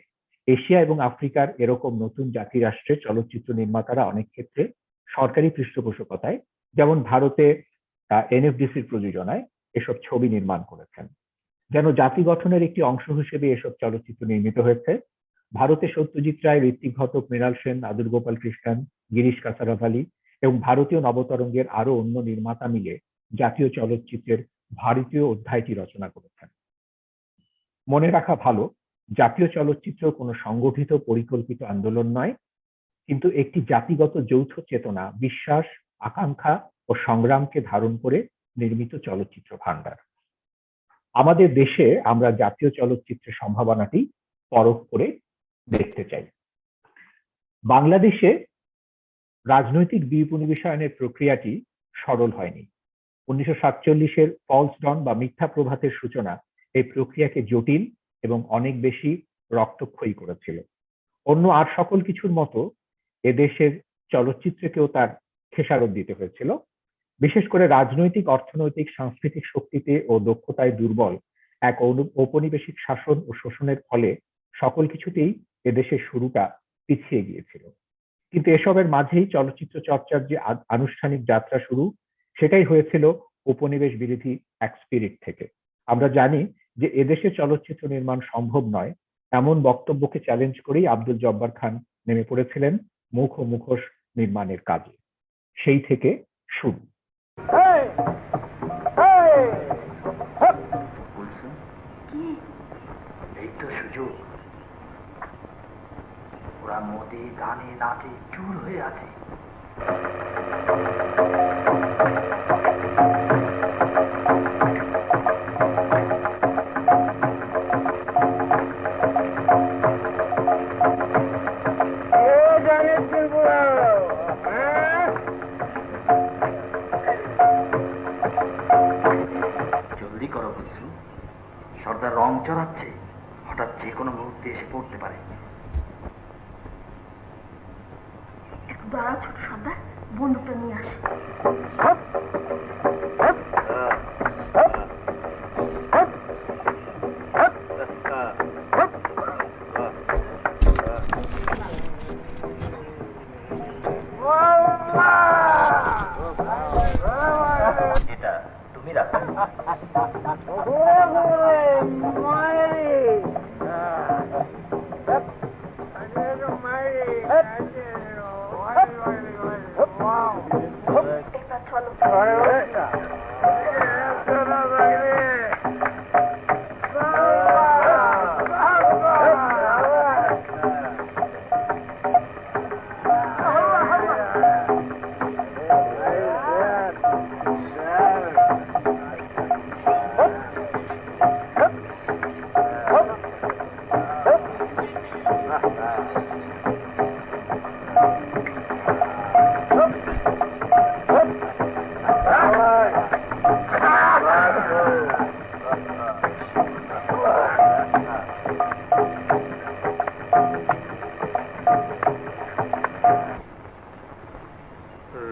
এশিয়া এবং আফ্রিকার এরকম নতুন জাতি রাষ্ট্রে চলচ্চিত্র নির্মাতারা অনেক ক্ষেত্রে সরকারি পৃষ্ঠপোষকতায়, যেমন ভারতে এনএফডিসির প্রযোজনায় এসব ছবি নির্মাণ করেছেন। যেন জাতি গঠনের একটি অংশ হিসেবে এসব চলচ্চিত্র নির্মিত হয়েছে। ভারতে সত্যজিৎ রায়, ঋত্বিক ঘটক, মৃণাল সেন, আদুর গোপাল কৃষ্ণন, গিরিশ কাসারাভালি এবং ভারতীয় নবতরঙ্গের আরো অন্য নির্মাতা মিলে জাতীয় চলচ্চিত্রের ভারতীয় অধ্যায়টি রচনা করেছেন। মনে রাখা ভালো, জাতীয় চলচ্চিত্র কোনো সংগঠিত পরিকল্পিত আন্দোলন নয়, কিন্তু একটি জাতিগত যৌথ চেতনা, বিশ্বাস, আকাঙ্ক্ষা ও সংগ্রামকে ধারণ করে নির্মিত চলচ্চিত্র ভান্ডার। আমাদের দেশে আমরা জাতীয় চলচ্চিত্রের সম্ভাবনাটি পরখ করে দেখতে চাই। বাংলাদেশে রাজনৈতিক বিউপনিবেশায়নের প্রক্রিয়াটি সরল হয়নি। 1947-এর ফলস ডন বা মিথ্যা প্রভাতের সূচনা এই প্রক্রিয়াকে জটিল এবং অনেক বেশি রক্তক্ষয়ী করেছিল। অন্য আর সকল কিছুর মতো এদেশের চলচ্চিত্রকেও তার খেসারত দিতে হয়েছিল। বিশেষ করে রাজনৈতিক, অর্থনৈতিক, সাংস্কৃতিক শক্তিতে ও দক্ষতায় দুর্বল এক ঔপনিবেশিক শাসন ও শোষণের ফলে সকল কিছুতেই এদেশের শুরুটা পিছিয়ে গিয়েছিল। কিন্তু এসবের মাঝেই চলচ্চিত্র চর্চার যে আনুষ্ঠানিক যাত্রা শুরু, সেটাই হয়েছিল উপনিবেশ বিরোধী এক স্পিরিট থেকে। আমরা জানি যে এদেশে চলচ্চিত্র নির্মাণ সম্ভব নয় এমন বক্তব্যকে চ্যালেঞ্জ করেই আব্দুল জব্বার খান নেমে পড়েছিলেন মুখ ও মুখোশ নির্মাণের কাজে। সেই থেকে শুরু। এই তো সুযোগ। ওরা মদে, গানে, নাচে চুর হয়ে আছে। জলদি করো বুঝছু, সর্দার রং চড়াচ্ছে, হঠাৎ যে কোনো মুহূর্তে এসে পড়তে পারে। একটু দাঁড়াও ছোট সর্দার, বন্দুকটা নিয়ে আসে। এটা তুমি রাখো। এবার চলো।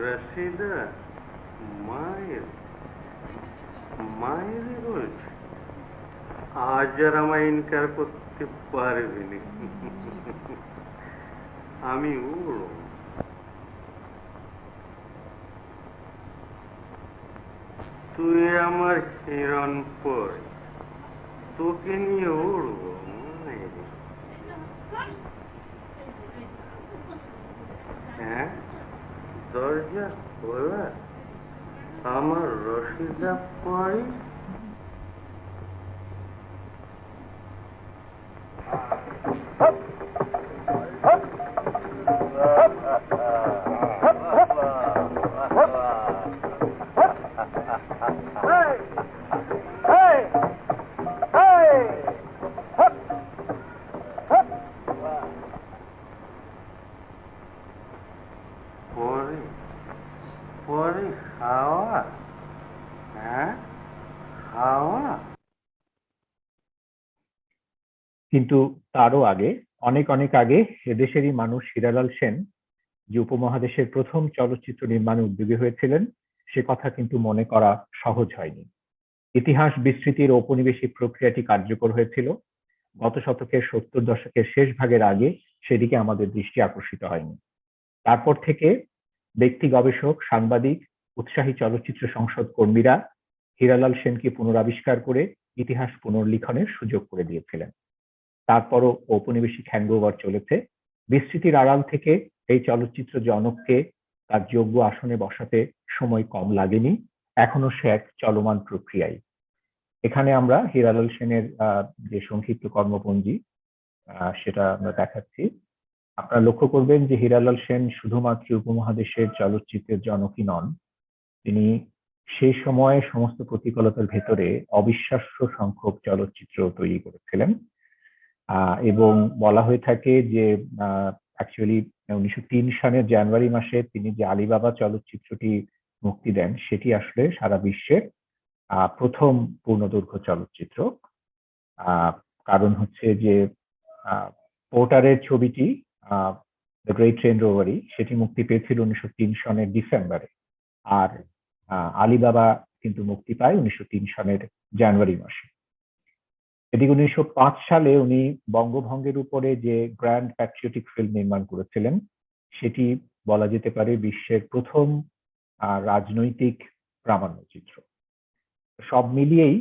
রশিদা, মায়ের বলছে আজ আর আমায় ইনকার করতে পারবি না। আমি উড়ো। তুই আমার হিরণ পর, তোকে নিয়ে উড়বো। হ্যাঁ, দরজা খোলা, আমার রশিদা পড়ি। পরে হাওয়া, হ্যাঁ হাওয়া। কিন্তু তারও আগে, অনেক অনেক আগে এদেশেরই মানুষ হিরালাল সেন যে উপমহাদেশের প্রথম চলচ্চিত্র নির্মাণে উদ্যোগী হয়েছিলেন, সে কথা কিন্তু মনে করা সহজ হয়নি। ইতিহাস বিস্মৃতির ঔপনিবেশিক প্রক্রিয়াটি কার্যকর হয়েছিল গত শতকের 70 দশকের শেষ ভাগের আগে, সেদিকে আমাদের দৃষ্টি আকর্ষিত হয়নি। তারপর থেকে ব্যক্তি গবেষক, সাংবাদিক, উৎসাহী চলচ্চিত্র সংসদ কর্মীরা হিরালাল সেনকে পুনরাবিষ্কার করে ইতিহাস পুনর্লিখনের সুযোগ করে দিয়েছিলেন। তারপরও ঔপনিবেশিক হ্যাংওভার চলেছে। বিস্তৃতির আড়াল থেকে এই চলচ্চিত্র জনককে তার যোগ্য আসনে বসাতে সময় কম লাগেনি, এখনো সে এক চলমান প্রক্রিয়ায়। এখানে আমরা হিরালাল সেনের যে সংক্ষিপ্ত কর্মপঞ্জি সেটা আমরা দেখাচ্ছি। আপনারা লক্ষ্য করবেন যে হিরালাল সেন শুধুমাত্র উপমহাদেশের চলচ্চিত্রের জনকই নন, তিনি সেই সময়ে সমস্ত প্রতিকূলতার ভেতরে অবিশ্বাস্য সংখ্যক চলচ্চিত্র তৈরি করেছিলেন। এবং বলা হয়ে থাকে যে অ্যাকচুয়ালি 1903 সালের জানুয়ারি মাসে তিনি যে আলিবাবা চলচ্চিত্রটি মুক্তি দেন সেটি আসলে সারা বিশ্বের প্রথম পূর্ণদৈর্ঘ্য চলচ্চিত্র। কারণ হচ্ছে যে পোর্টারের ছবিটি দ্য গ্রেট ট্রেন রোভারি সেটি মুক্তি পেয়েছিল 1903 সনের ডিসেম্বরে, আর আলিবাবা কিন্তু মুক্তি পায় 1903 সনের জানুয়ারি মাসে। এদিকে 1905 সালে উনি বঙ্গভঙ্গের উপরে যে গ্র্যান্ড প্যাট্রিয়টিক ফিল্ম নির্মাণ করেছিলেন সেটি বলা যেতে পারে বিশ্বের প্রথম রাজনৈতিক প্রামাণ্যচিত্র। সব মিলিয়েই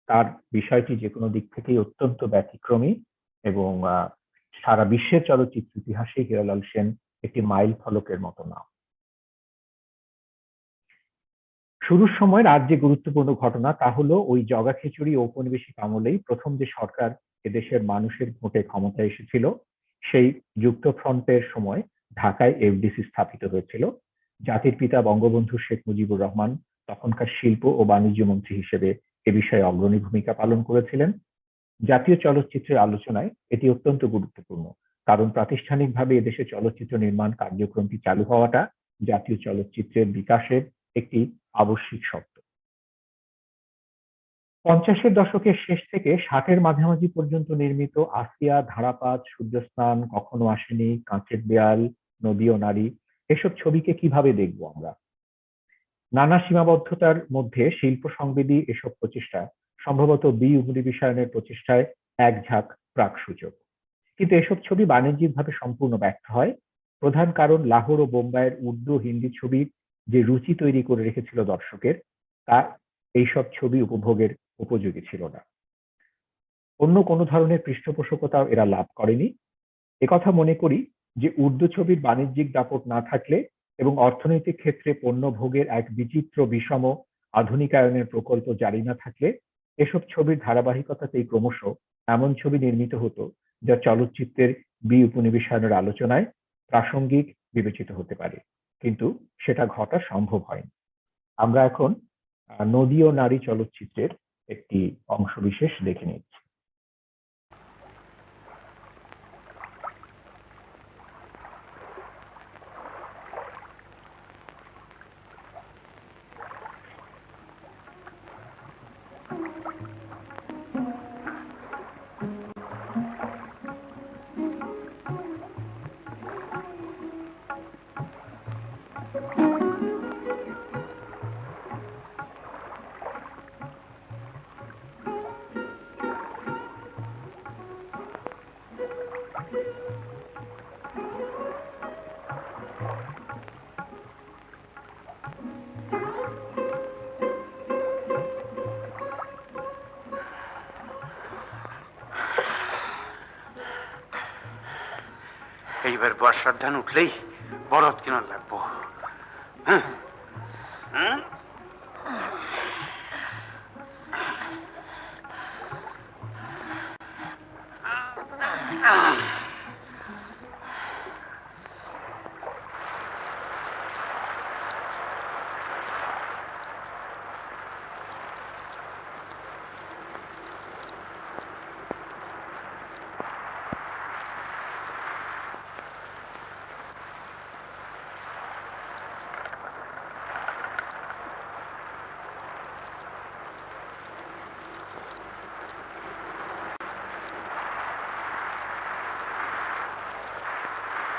তার বিষয়টি যে কোনো দিক থেকেই অত্যন্ত ব্যতিক্রমী এবং সারা বিশ্বের চলচ্চিত্র ইতিহাসে হীরালাল সেন একটি মাইল ফলকের মতো নাম। শুরুর সময় রাজ্যে গুরুত্বপূর্ণ ঘটনা তা হলো ওই জগা খিচুড়ি ঔপনিবেশিক আমলেই প্রথম যে সরকার এদেশের মানুষের ভোটে ক্ষমতায় এসেছিল সেই যুক্তফ্রন্টের সময় ঢাকায় এফডিসি স্থাপিত হয়েছিল। জাতির পিতা বঙ্গবন্ধু শেখ মুজিবুর রহমান তখনকার শিল্প ও বাণিজ্য মন্ত্রী হিসেবে এ বিষয়ে অগ্রণী ভূমিকা পালন করেছিলেন। জাতীয় চলচ্চিত্রের আলোচনায় এটি অত্যন্ত গুরুত্বপূর্ণ, কারণ প্রাতিষ্ঠানিকভাবে এদেশে চলচ্চিত্র নির্মাণ কার্যক্রমটি চালু হওয়াটা জাতীয় চলচ্চিত্রের বিকাশের একটি আবশ্যিক শর্ত। 50-এর দশকের শেষ থেকে 60-এর মাঝামাঝি পর্যন্ত নির্মিত আসিয়া, ধারাপাত, সূর্যস্নান, কখনো আসেনি, কাঁচের দেয়াল, নদী ও নারী এসব ছবিকে কিভাবে দেখবো আমরা? নানা সীমাবদ্ধতার মধ্যে শিল্প সংবেদী এসব প্রচেষ্টা সম্ভবত উপনিবেশায়নের প্রচেষ্টায় এক ঝাঁক প্রাক সূচক, কিন্তু এসব ছবি বাণিজ্যিকভাবে সম্পূর্ণ ব্যর্থ হয়। প্রধান কারণ লাহোর ও বোম্বাইয়ের উর্দু হিন্দি ছবির যে রুচি তৈরি করে রেখেছিল দর্শকের, তা এইসব ছবি উপভোগের উপযোগী ছিল না। অন্য কোনো ধরনের পৃষ্ঠপোষকতাও এরা লাভ করেনি। একথা মনে করি যে উর্দু ছবির বাণিজ্যিক দাপট না থাকলে এবং অর্থনৈতিক ক্ষেত্রে পণ্য ভোগের এক বিচিত্র বিষম আধুনিকায়নের প্রকল্প জারি না থাকলে এসব ছবির ধারাবাহিকতাতেই ক্রমশ এমন ছবি নির্মিত হতো যা চলচ্চিত্রের উপনিবেশায়নের আলোচনায় প্রাসঙ্গিক বিবেচিত হতে পারে, কিন্তু সেটা ঘটা সম্ভব হয়নি। আমরা এখন নদী ও নারী চলচ্চিত্রের একটি অংশবিশেষ দেখে নিচ্ছি। এইবার বর্ষার ধান উঠলেই বরফ কেনা লাগবো।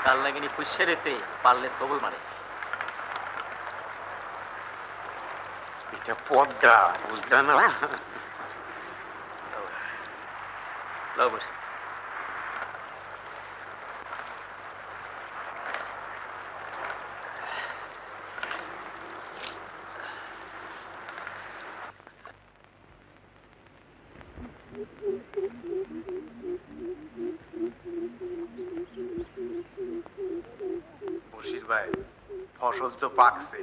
তার লাগেনি পুষ্যে রেছে পারলে সবল মারে। এটা পদ্মা, বুঝলে না? লাও বসে। ভাই, ফসল তো পাকছে,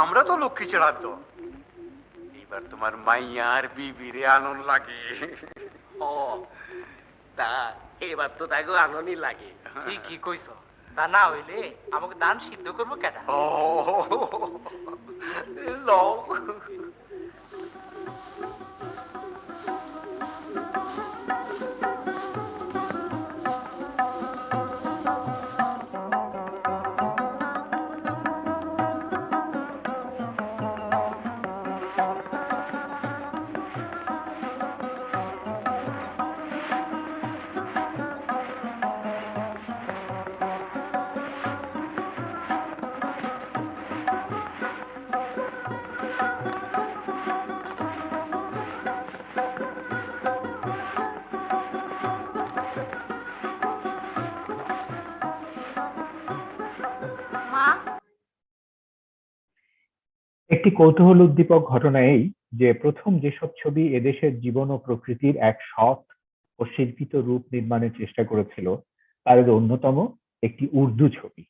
আমরা তো লক্ষ্মী চেড়ার তো। এবার তোমার মাইয়ার বিবিরে আনন্দ লাগে। ও তা এবার তো তাকে আনন্দই লাগে। ঠিকই কইছ। তা না হইলে আমাকে দান সিদ্ধ করবো কেটা? ও লও। মা, একটি কৌতূহল উদ্দীপক ঘটনা এই যে প্রথম যেসব ছবি এদেশের জীবন ও প্রকৃতির এক সৎ ও শিল্পিত রূপ নির্মাণের চেষ্টা করেছিল তার অন্যতম একটি উর্দু ছবি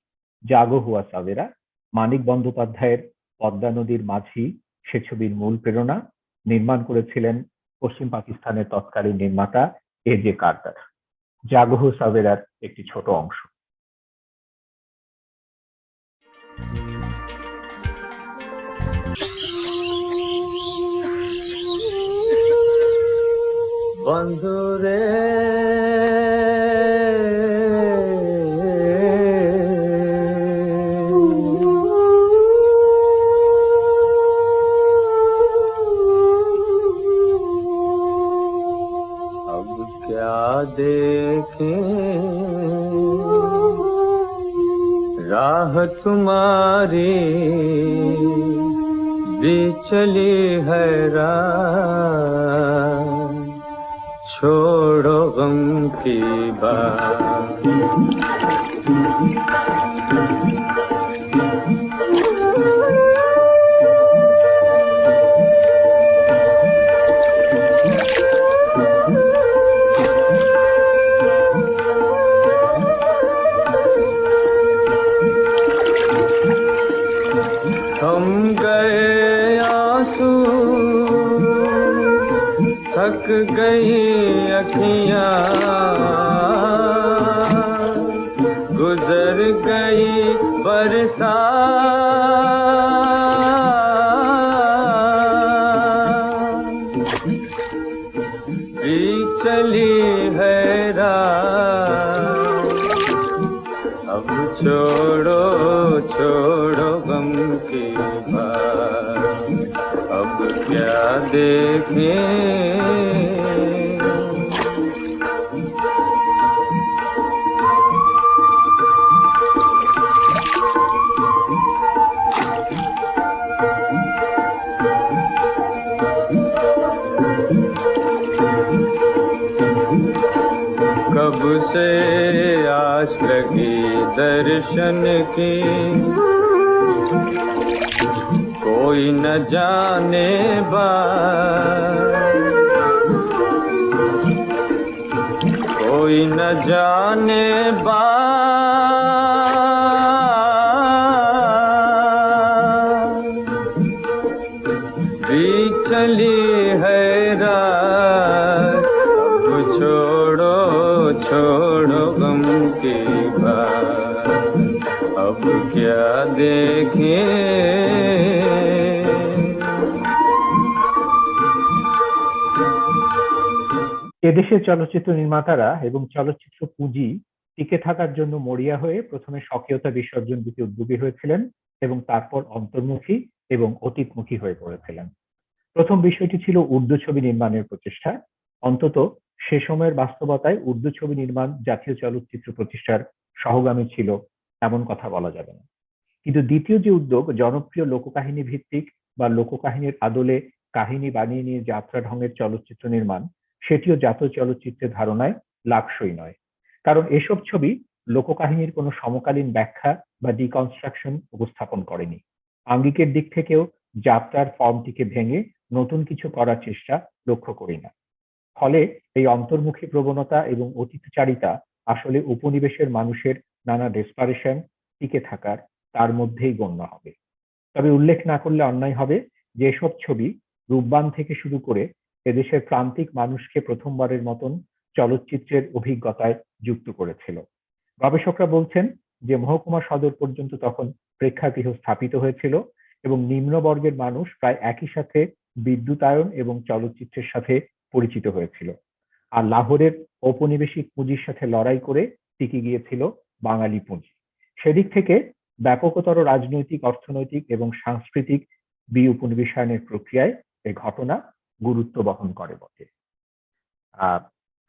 জাগো হুয়া সাবেরা। মানিক বন্দ্যোপাধ্যায়ের পদ্মা নদীর মাঝি সে ছবির মূল প্রেরণা। নির্মাণ করেছিলেন পশ্চিম পাকিস্তানের তৎকালীন নির্মাতা এজে কার্টার। জাগো হুয়া সাবেরার একটি ছোট অংশ। বন্ধুরে अब क्या देखें राह तुम्हारी भी चली है राह, छोड़ो गम की बात। थम गए आंसू, थक गई अखियां, गुजर गई बरसात, भी चली है रात। अब छोड़ो छोड़ो गम की बात, अब क्या देखें। कब से आस लगी दर्शन की, कोई न जाने बात, कोई न जाने बात, भी चली है रात। अब छोड़ो छोड़ो गम की बात, अब क्या देखें। এদেশের চলচ্চিত্র নির্মাতারা এবং চলচ্চিত্র পুঁজি টিকে থাকার জন্য মরিয়া হয়ে প্রথমে স্বকীয়তা বিসর্জন দিতে উদ্যোগী হয়েছিলেন এবং তারপর অন্তর্মুখী এবং অতীতমুখী হয়ে পড়েছিলেন। প্রথম বিষয়টি ছিল উর্দু ছবি নির্মাণের প্রচেষ্টা। অন্তত সে সময়ের বাস্তবতায় উর্দু ছবি নির্মাণ জাতীয় চলচ্চিত্র প্রতিষ্ঠার সহগামী ছিল এমন কথা বলা যাবে না। কিন্তু দ্বিতীয় যে উদ্যোগ জনপ্রিয় লোককাহিনী ভিত্তিক বা লোককাহিনীর আদলে কাহিনী বানিয়ে নিয়ে যাত্রা ঢঙের চলচ্চিত্র নির্মাণ, সেটিও জাতীয় চলচ্চিত্রের ধারণায় লাভসই নয়। কারণ এসব ছবি লোককাহিনীর কোনো সমকালীন ব্যাখ্যা বা ডিকনস্ট্রাকশন উপস্থাপন করেনি। আঙ্গিকের দিক থেকেও যাত্রার ফর্মটিকে ভেঙে নতুন কিছু করার চেষ্টা লক্ষ্য করি না। ফলে এই অন্তর্মুখী প্রবণতা এবং অতীতচারিতা আসলে উপনিবেশের মানুষের নানা ডেসপারেশন টিকে থাকার তার মধ্যেই গণ্য হবে। তবে উল্লেখ না করলে অন্যায় হবে যে এসব ছবি রূপবান থেকে শুরু করে এদেশের প্রান্তিক মানুষকে প্রথমবারের মতন চলচ্চিত্রের অভিজ্ঞতায় যুক্ত করেছিল। গবেষকরা বলছেন যে মহকুমা সদর পর্যন্ত তখন প্রেক্ষাগৃহ স্থাপিত হয়েছিল এবং নিম্নবর্গের মানুষ প্রায় একই সাথে বিদ্যুতায়ন এবং চলচ্চিত্রের সাথে পরিচিত হয়েছিল। আর লাহোরের ঔপনিবেশিক পুঁজির সাথে লড়াই করে টিকে গিয়েছিল বাঙালি পুঁজি। সেদিক থেকে ব্যাপকতর রাজনৈতিক, অর্থনৈতিক এবং সাংস্কৃতিক বিউপনিবেশায়নের প্রক্রিয়ায় এই ঘটনা গুরুত্ব বহন করে বটে।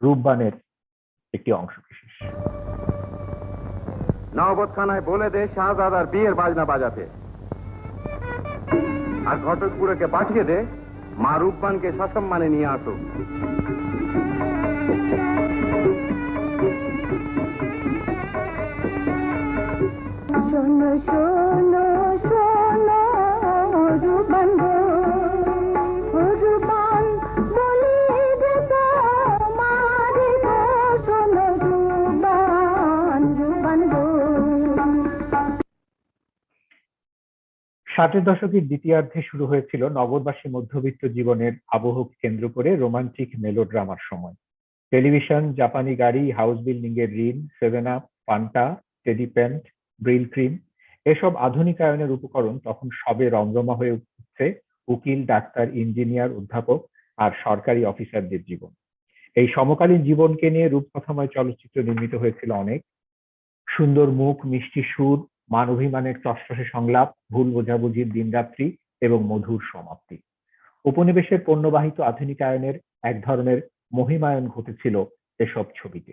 রূপবানের একটি অংশ বিশেষ। নওবতখানায় বলে দে শাহজাদার বিয়ের বাজনা বাজাতে, আর ঘটকপুরকে পাঠিয়ে দে মা রূপবানকে সসম্মানে নিয়ে আসো। শোনো শোনো শোনো রূপবান গো, রূপবান বলি যে তোমারে গো, শোনো রূপবান, রূপবান গো। 60-এর দশকের দ্বিতীয়ার্ধে শুরু হয়েছিল নগরবাসী মধ্যবিত্ত জীবনের আবহকে কেন্দ্র করে রোমান্টিক মেলোড্রামার সময়। টেলিভিশন, জাপানি গাড়ি, হাউস বিল্ডিং এর ঋণ, 7 আপ, পান্টা, টেডি প্যান্ট, ব্রিল ক্রিম এসব আধুনিকায়নের উপকরণ তখন সবে রমরমা হয়ে উঠছে উকিল, ডাক্তার, ইঞ্জিনিয়ার, অধ্যাপক আর সরকারি অফিসারদের জীবন। এই সমকালীন জীবনকে নিয়ে রূপকথাময় চলচ্চিত্র নির্মিত হয়েছিল অনেক। সুন্দর মুখ, মিষ্টি সুর, মান অভিমানের টসটসে সংলাপ, ভুল বোঝাবুঝির দিনরাত্রি এবং মধুর সমাপ্তি। উপনিবেশের পণ্যবাহিত আধুনিকায়নের এক ধরনের মহিমায়ন ঘটেছিল এসব ছবিতে।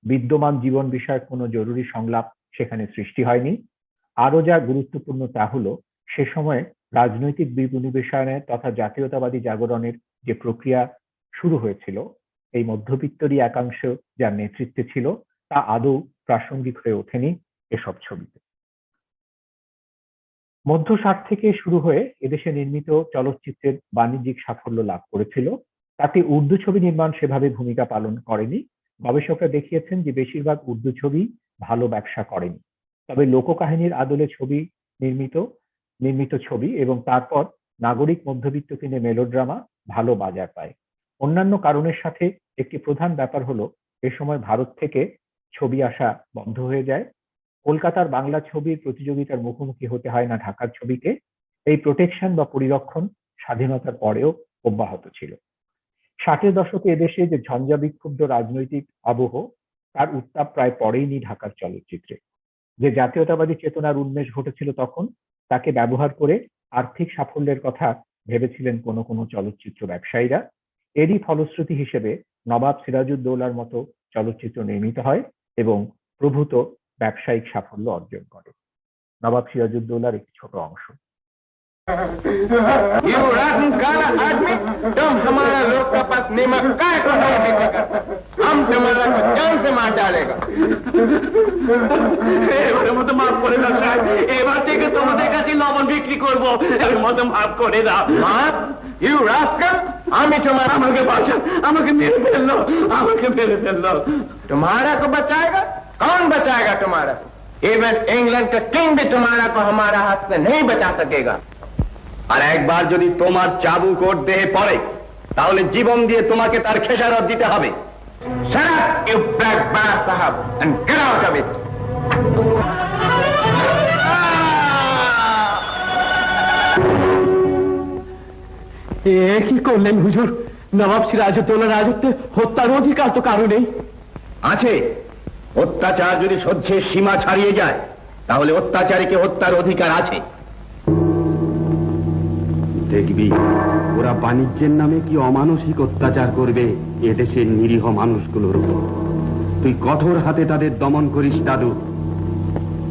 বিদ্যমান জীবন বিষয়ক কোনো জরুরি সংলাপ সেখানে সৃষ্টি হয়নি। আরো যা গুরুত্বপূর্ণ তা হলো সে সময়ে রাজনৈতিক বিপনিবেশায়নের তথা জাতীয়তাবাদী জাগরণের যে প্রক্রিয়া শুরু হয়েছিল, এই মধ্যবিত্তরই একাংশ যার নেতৃত্বে ছিল তা আদৌ প্রাসঙ্গিক হয়ে ওঠেনি এসব ছবিতে। মধ্য 60 থেকে শুরু হয়ে এদেশে নির্মিত চলচ্চিত্রের বাণিজ্যিক সাফল্য লাভ করেছিল, তাতে উর্দু ছবি নির্মাণ সেভাবে ভূমিকা পালন করেনি। গবেষকরা দেখিয়েছেন যে বেশিরভাগ উর্দু ছবি ভালো ব্যবসা করেনি। তবে লোককাহিনীর আদলে নির্মিত ছবি এবং তারপর নাগরিক মধ্যবিত্ত কিনে মেলোড্রামা ভালো বাজার পায়। অন্যান্য কারণের সাথে একটি প্রধান ব্যাপার হলো এ সময় ভারত থেকে ছবি আসা বন্ধ হয়ে যায়। কলকাতার বাংলা ছবির প্রতিযোগিতার মুখোমুখি হতে হয় না ঢাকার ছবিকে। এই প্রোটেকশন বা পরিরক্ষণ স্বাধীনতার পরেও অব্যাহত ছিল। 60-এর দশকে এদেশে যে ঝঞ্ঝা বিক্ষুব্ধ রাজনৈতিক আবহ, তার উত্তাপ প্রায় পড়েইনি ঢাকার চলচ্চিত্রে। যে জাতীয়তাবাদী চেতনার উন্মেষ ঘটেছিল তখন, তাকে ব্যবহার করে আর্থিক সাফল্যের কথা ভেবেছিলেন কোনো কোনো চলচ্চিত্র ব্যবসায়ীরা। এরই ফলশ্রুতি হিসেবে নবাব সিরাজউদ্দৌলার মতো চলচ্চিত্র নির্মিত হয় এবং প্রভূত ব্যবসায়িক সাফল্য অর্জন করে। নবাব সিরাজউদ্দৌলার একটি ছোট অংশ। You rotten काला आदमी, तुम हमारा लोग का पास नीमक काय को नहीं देखेगा, हम तुम्हारा जान से मार डालेगा। এবারে মতো মাফ করে দাও সাহেব, এবার থেকে তোমাদের কাছে লবণ বিক্রি করবো, এবার মতো মাফ করে দাও। মাফ? You rascal, আমি তোমার, আমাকে বাঁচান, আমাকে মেরে ফেললো, আমাকে মেরে ফেললো। तुम्हारा को बचाएगा? कौन बचाएगा तुम्हारा? इवन इंग्लैंड का किंग भी तुम्हारा को हमारा हाथ से नहीं बचा सकेगा। আর একবার যদি তোমার চাবুক ওর দেহে পড়ে তাহলে জীবন দিয়ে তোমাকে তার খেসারত দিতে হবে। Shut up, you black bar sahab, and get out of it. কি করলেন হুজুর? নবাব সিরাজউদ্দৌলার রাজত্বে হত্যার অধিকার তো কারো নেই। আছে, অত্যাচার যদি সহ্যের সীমা ছাড়িয়ে যায় তাহলে অত্যাচারীকে হত্যার অধিকার আছে। দেখবি ওরা বাণিজ্যের নামে কি অমানসিক অত্যাচার করবে এদেশের নিরীহ মানুষগুলোর উপর। তুই কঠোর হাতে তাদের দমন করিস দাদু।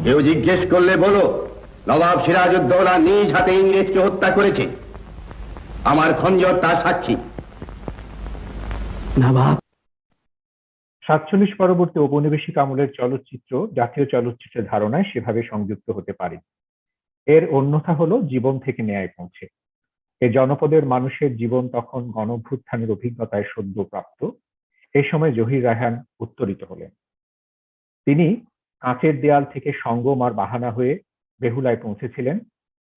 কেউ জিজ্ঞেস করলে বলো নবাব সিরাজউদ্দৌলা নিজ হাতে ইংরেজকে হত্যা করেছে। আমার খঞ্জর তার সাক্ষী। নবাব 47 পরবর্তী ঔপনিবেশিক আমলের চলচ্চিত্র জাতীয় চলচ্চিত্রের ধারণায় সেভাবে সংযুক্ত হতে পারে। এর অন্যথা হলো জীবন থেকে ন্যায় পৌঁছে। এ জনপদের মানুষের জীবন তখন গণঅভ্যুত্থানের অভিজ্ঞতায় সদ্য প্রাপ্ত। এই সময় জহির রায়হান উত্তরিত হলেন। তিনি কাঁচের দেয়াল থেকে সঙ্গম আর বাহানা হয়ে বেহুলায় পৌঁছেছিলেন।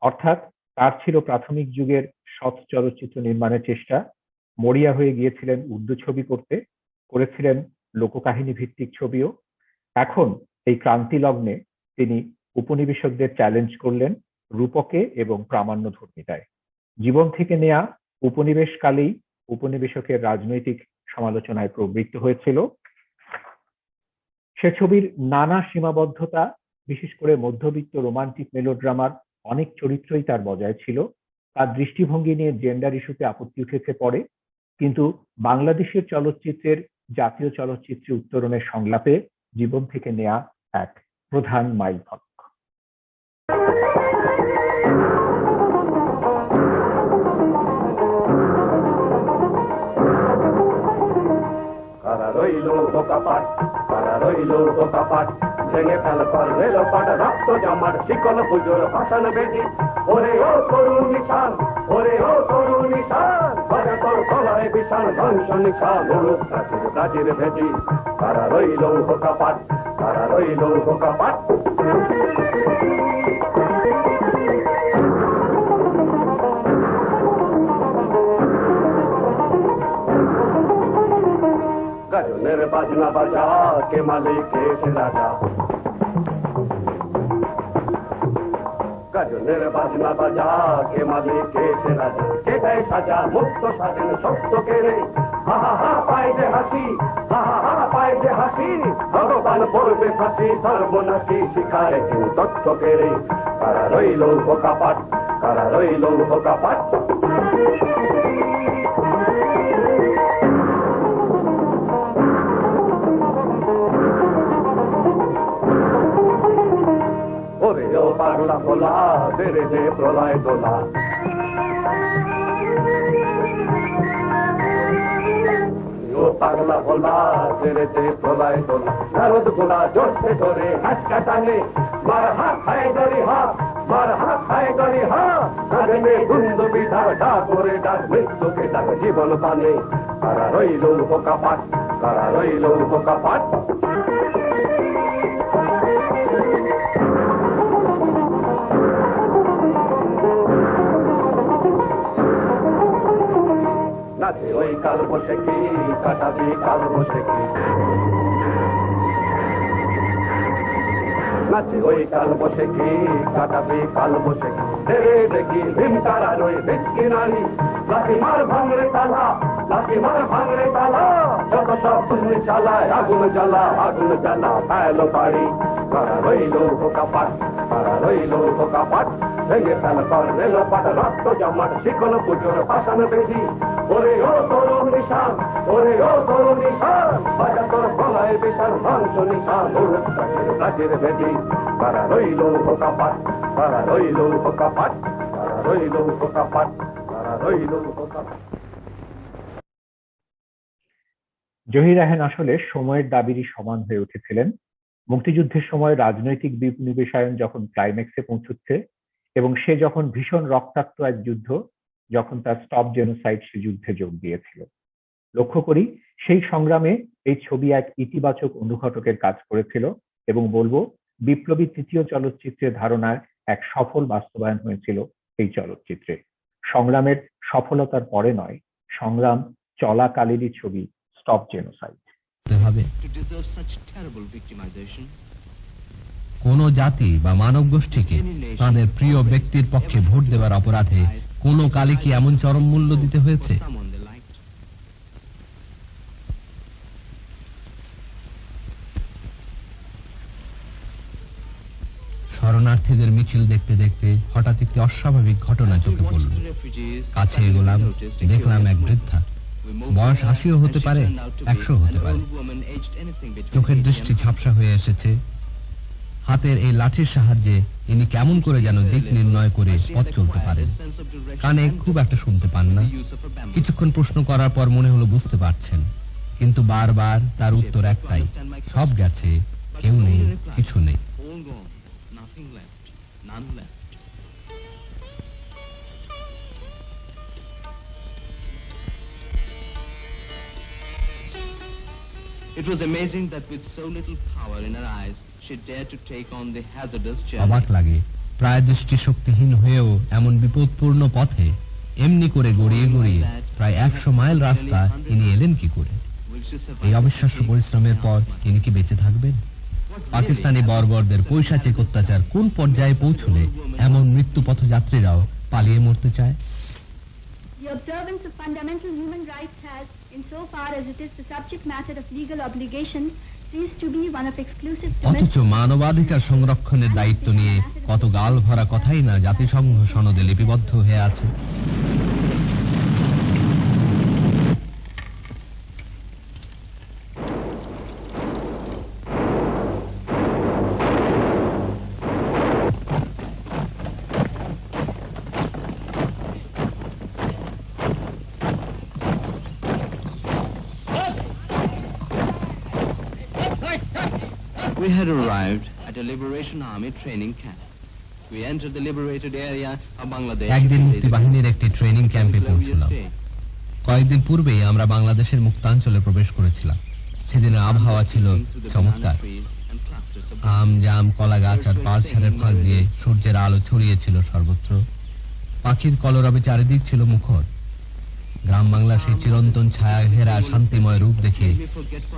অর্থাৎ তার ছিল প্রাথমিক যুগের সৎ চলচ্চিত্র নির্মাণের চেষ্টা। মরিয়া হয়ে গিয়েছিলেন উর্দু ছবি করেছিলেন লোককাহিনী ভিত্তিক ছবিও। এখন এই ক্রান্তি লগ্নে তিনি উপনিবেশকদের চ্যালেঞ্জ করলেন রূপকে এবং প্রামাণ্যধর্মিতায়। জীবন থেকে নেয়া উপনিবেশকালেই উপনিবেশকের রাজনৈতিক সমালোচনায় প্রবৃত্ত হয়েছিল। সে ছবির নানা সীমাবদ্ধতা, বিশেষ করে মধ্যবিত্ত রোমান্টিক মেলোড্রামার অনেক চরিত্রই তার বজায় ছিল। তার দৃষ্টিভঙ্গি নিয়ে জেন্ডার ইস্যুতে আপত্তি উঠেছে পরে, কিন্তু বাংলাদেশের চলচ্চিত্রের জাতীয় চলচ্চিত্রে উত্তরণের সংলাপে জীবন থেকে নেয়া এক প্রধান মাইলফলক। কারা রইল বোকাপাট, কারা রইল বোকাপাট, ভেঙে ফেল কর রেলপাট, রক্ত জমাট শিকল পুজোর ভাষণ বেদি। ওরে ও তরুণ নিশান, ওরে ও তরুণ নিশান, বাজে তোর গলায় বিশাল ধ্বংস নিশান, মুলুক প্রাচীর প্রাচীর ভেদি। কারা রইল বোকাপাট, কারা রইল বোকাপাট। গাজনের বাজনা বাজা, কে মালিক কে সে রাজা। গাজনের বাজনা বাজা, কে মালিক কে সে রাজা। কে দেয় সাজা, মুক্ত স্বাধীন সত্য কেড়ে। হা হা হা পায় যে হাসি, হা হা হা পায় যে হাসি, ভগবান পড়বে ফাঁসি, সর্বনাশী শিখায় কেউ তথ্য কেড়ে। কারা রইল বোকাপাট, কারা রইল বোকাপাট। ওরে ও পাগলা ভোলা, বেড়ে যে প্রলয় দোলা। ও পাগলা ভোলা, বেড়ে যে প্রলয় দোলা। নারদ গোলা জোরসে ধরে হাঁচকা টানে, মার হাত খায় দরি হা, মার হাত খায় দরি হা। কাঁধে গুন্দ বিধার ডাক করে ডাক, মৃত্যুকে ডাক জীবন পানে। কারা রইল বোকাপাট, কারা রইল বোকাপাট। নাচে ওই কাল বসে কি, কাটাবি কাল বসে কি। নাচে ওই কাল বসে কি, কাটাবি কাল বসে কি। দেবে দেখি ভীম তারা রই ভিক্ষি নারী, লাঠি মার ভাঙরে তালা, লাঠি মার ভাঙরে তালা। যত সব তুমি চালায় আগুন জ্বালা, আগুন জ্বালা ফেলো বাড়ি। কারা রইল বোকাপাট, কারা রইল বোকাপাট। ভেঙে ফেল কর রেলপাট, রক্ত জমাট শিকল পুজোর ভাষণ বেদি। ওরে ও তরুণ নিশান, ওরে ও তরুণ নিশান, বাজা তোর গলায় বিশাল ধ্বংস নিশান, মুলুক প্রাচীর প্রাচীর ভেদি। কারা রইল বোকাপাট, কারা রইল বোকাপাট, কারা রইল বোকাপাট, কারা রইল বোকাপাট। জহির রায়হান আসলে সময়ের দাবিরই সমান হয়ে উঠেছিলেন। মুক্তিযুদ্ধের সময় রাজনৈতিক বিনিবেশায়ন যখন ক্লাইম্যাক্সে পৌঁছচ্ছে এবং সে যখন ভীষণ রক্তাক্ত এক যুদ্ধ, যখন তার স্টপ জেনোসাইড সে যুদ্ধে যোগ দিয়েছিল। লক্ষ্য করি সেই সংগ্রামে এই ছবি এক ইতিবাচক অনুঘটকের কাজ করেছিল এবং বলবো বিপ্লবী তৃতীয় চলচ্চিত্রের ধারণার এক সফল বাস্তবায়ন হয়েছিল এই চলচ্চিত্রে। সংগ্রামের সফলতার পরে নয়, সংগ্রাম চলাকালেরই ছবি স্টপ জেনোসাইড। কোন জাতি বা মানব গোষ্ঠীকে তাদের প্রিয় ব্যক্তির পক্ষে ভোট দেওয়ার অপরাধে কোন কালে কি এমন চরম মূল্য দিতে হয়েছে? শরণার্থীদের মিছিল দেখতে দেখতে হঠাৎ একটি অস্বাভাবিক ঘটনা চোখে পড়ল। কাছে এগোলাম, দেখলাম এক বৃদ্ধা, বয়স ৮০ হতে পারে, ১০০ হতে পারে। চোখের দৃষ্টি ঝাপসা হয়ে এসেছে। হাতের এই লাঠির সাহায্যে ইনি কেমন করে যেন দিক নির্ণয় করে পথ চলতে পারেন। কানে খুব একটা শুনতে পান না। কিছুক্ষণ প্রশ্ন করার পর মনে হলো বুঝতে পারছেন, কিন্তু বারবার তার উত্তর একটাই, সব গেছে, কেউ নেই, কিছু নেই। It was amazing that with so little power in her eyes, she dared to take on the hazardous journey. অবাক লাগে, প্রায় দৃষ্টি শক্তিহীন হয়েও এমন বিপদপূর্ণ পথে এমনি করে গড়িয়ে গড়িয়ে প্রায় ১০০ মাইল রাস্তা ইনি এলেন কি করে? এই অবিশ্বাস্য পরিশ্রমের পর ইনি কি বেঁচে থাকবেন? পাকিস্তানি বর্বরদের পৈশাচিক অত্যাচার কোন পর্যায়ে পৌঁছলে এমন মৃত্যু পথযাত্রীরাও পালিয়ে মরতে চায়? The observance of fundamental human rights has, insofar as it is the subject matter of legal obligation, ceased to be one of exclusive অথচ মানবাধিকার সংরক্ষণের দায়িত্ব নিয়ে কত গাল ভরা কথাই না জাতিসংঘ সনদে লিপিবদ্ধ হয়ে আছে। We had arrived at a Liberation Army training camp. We entered the liberated area of Bangladesh. একদিন মুক্তি বাহিনীর একটি ট্রেনিং ক্যাম্পে পৌঁছলাম। কয়েকদিন পূর্বেই আমরা বাংলাদেশের মুক্তাঞ্চলে প্রবেশ করেছিলাম। সেদিনের আবহাওয়া ছিল চমৎকার। আম জাম কলা গাছ আর পালছাড়ের ফাঁক দিয়ে সূর্যের আলো ছড়িয়েছিল সর্বত্র। পাখির কলরবে চারিদিক ছিল মুখর। গ্রাম বাংলার সেই চিরন্তন ছায়া ঘেরা শান্তিময় রূপ দেখে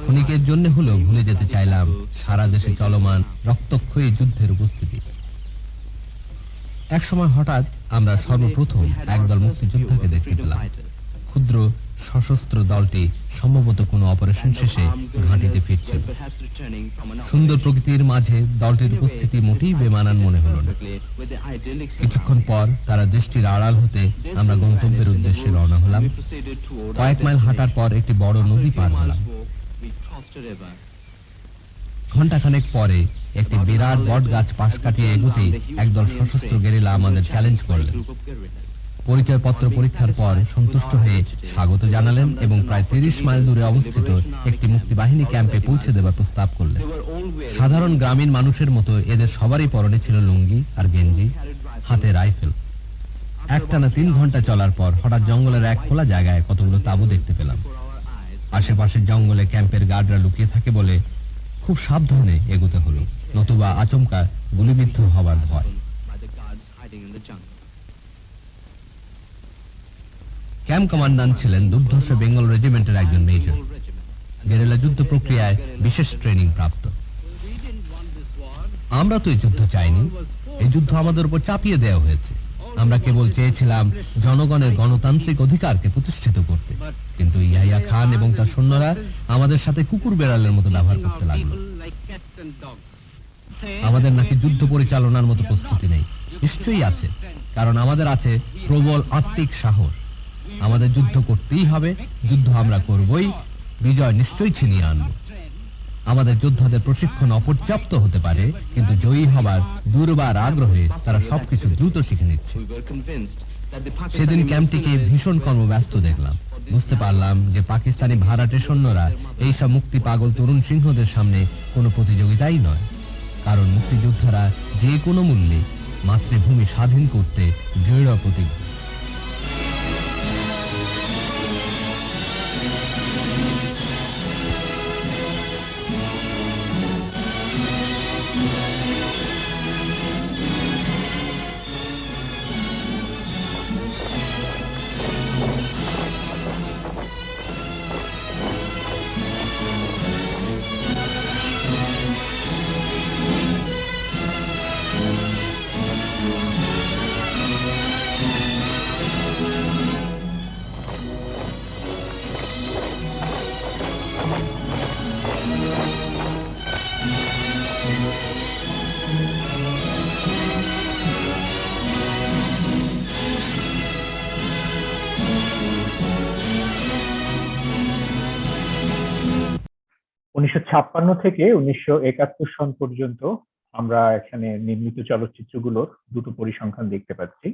ক্ষণিকের জন্য হলেও ভুলে যেতে চাইলাম সারা দেশে চলমান রক্তক্ষয়ী যুদ্ধের উপস্থিতি। একসময় হঠাৎ আমরা সর্বপ্রথম একদল মুক্তিযোদ্ধাকে দেখতে পেলাম। ক্ষুদ্র সশস্ত্র দলটি সম্ভবত কোনো অপারেশন শেষে ঘাঁটিতে ফিরছিল। সুন্দর প্রকৃতির মাঝে দলটির উপস্থিতি মোটেই বেমানান মনে হল না। কিছুক্ষণ পর তারা দৃষ্টির আড়াল হতে আমরা গন্তব্যের উদ্দেশ্যে রওনা হলাম। কয়েক মাইল হাঁটার পর একটি বড় নদী পার হলাম। ঘণ্টাখানেক পরে একটি বিরাট বট গাছ পাশ কাটিয়ে এগোতেই একদল সশস্ত্র গেরিলা আমাদের চ্যালেঞ্জ করলেন। পরিচয়পত্র পরীক্ষার পর সন্তুষ্ট হয়ে স্বাগত জানালেন এবং প্রায় 30 মাইল দূরে অবস্থিত একটি মুক্তিবাহিনী ক্যাম্পে পৌঁছে দেবার প্রস্তাব করলেন। সাধারণ গ্রামীণ মানুষের মতো এদের সবারই পরনে ছিল লুঙ্গি আর গেঞ্জি, হাতে রাইফেল। একটানা 3 ঘন্টা চলার পর হঠাৎ জঙ্গলের এক খোলা জায়গায় কতগুলো তাঁবু দেখতে পেলাম। আশেপাশের জঙ্গলে ক্যাম্পের গার্ডরা লুকিয়ে থাকে বলে খুব সাবধানে এগোতে হলো, নতুবা আচমকা গুলিবিদ্ধ হবার ভয়। ক্যাম্প কমান্ডান্ট ছিলেন দুর্ধর্ষ বেঙ্গল রেজিমেন্টের একজন মেজর, গেরিলা যুদ্ধ প্রক্রিয়ায় বিশেষ ট্রেনিং প্রাপ্ত। আমরা তো এই যুদ্ধ চাইনি, এই যুদ্ধ আমাদের উপর চাপিয়ে দেওয়া হয়েছে। আমরা কেবল চেয়েছিলাম জনগণের গণতান্ত্রিক অধিকারকে প্রতিষ্ঠিত করতে, কিন্তু ইয়াহিয়া খান এবং তার সৈন্যরা আমাদের সাথে কুকুর বেড়ালের মতো ব্যবহার করতে লাগলো। আমাদের নাকি যুদ্ধ পরিচালনার মতো প্রস্তুতি নেই। নিশ্চয়ই আছে, কারণ আমাদের আছে প্রবল আত্মিক সাহস। আমাদের যুদ্ধ করতেই হবে, যুদ্ধ আমরা করবই, বিজয় নিশ্চয়ই ছিনিয়ে আনব। আমাদের যোদ্ধাদের প্রশিক্ষণ অপর্যাপ্ত হতে পারে, কিন্তু জয়ী হবার দুর্বার আগ্রহে তারা সবকিছু দ্রুত শিখে নিচ্ছে। সেদিন ক্যাম্পটিকে ভীষণ কর্মব্যস্ত দেখলাম। বুঝতে পারলাম যে পাকিস্তানি ভাড়াটে সৈন্যরা এইসব মুক্তি পাগল তরুণ সিংহদের সামনে কোনো প্রতিযোগিতাই নয়, কারণ মুক্তিযোদ্ধারা যে কোনো মূল্যে মাতৃভূমি স্বাধীন করতে দৃঢ় প্রতিজ্ঞ। থেকে 1971 সন পর্যন্ত আমরা এখানে নির্মিত চলচ্চিত্রগুলোর দুটো পরিসংখ্যান দেখতে পাচ্ছি।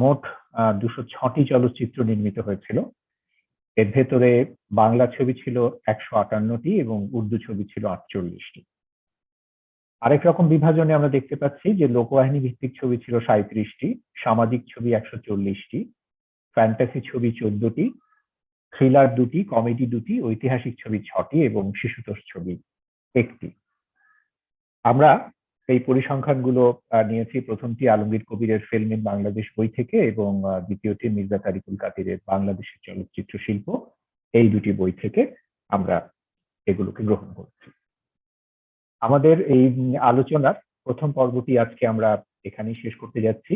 মোট 206টি চলচ্চিত্র নির্মিত হয়েছিল। এর ভেতরে বাংলা ছবি ছিল 158টি এবং উর্দু ছবি ছিল 48টি। আরেক রকম বিভাজনে আমরা দেখতে পাচ্ছি যে লোকবাহিনী ভিত্তিক ছবি ছিল 37টি, সামাজিক ছবি 140টি, ফ্যান্টাসি ছবি 14টি, থ্রিলার 2টি, কমেডি 2টি, ঐতিহাসিক ছবি 6টি এবং শিশুতোষ ছবি 1টি। আমরা এই পরিসংখ্যানগুলো নিয়েছি প্রথমটি আলমগীর কবিরের ফিল্ম ইন বাংলাদেশ বই থেকে এবং দ্বিতীয়টি মির্জা তারিকুল কাদিরের বাংলাদেশের চলচ্চিত্র শিল্প, এই দুটি বই থেকে আমরা এগুলোকে গ্রহণ করছি। আমাদের এই আলোচনার প্রথম পর্বটি আজকে আমরা এখানেই শেষ করতে যাচ্ছি।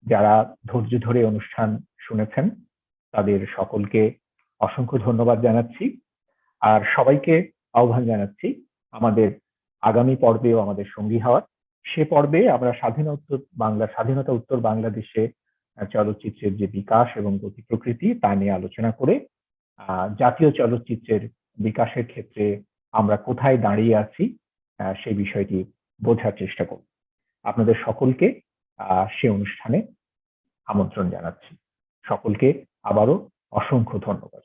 যারা ধৈর্য ধরে অনুষ্ঠান শুনেছেন তাদের সকলকে অসংখ্য ধন্যবাদ জানাচ্ছি, আর সবাইকে আহ্বান জানাচ্ছি আমাদের আগামী পর্বেও আমাদের সঙ্গী হওয়ার। সে পর্বে আমরা স্বাধীনতা উত্তর বাংলাদেশে চলচ্চিত্রের যে বিকাশ এবং গতি প্রকৃতি তা নিয়ে আলোচনা করে জাতীয় চলচ্চিত্রের বিকাশের ক্ষেত্রে আমরা কোথায় দাঁড়িয়ে আছি সেই বিষয়টি বোঝার চেষ্টা করব। আপনাদের সকলকে সে অনুষ্ঠানে আমন্ত্রণ জানাচ্ছি। সকলকে আবারও অসংখ্য ধন্যবাদ।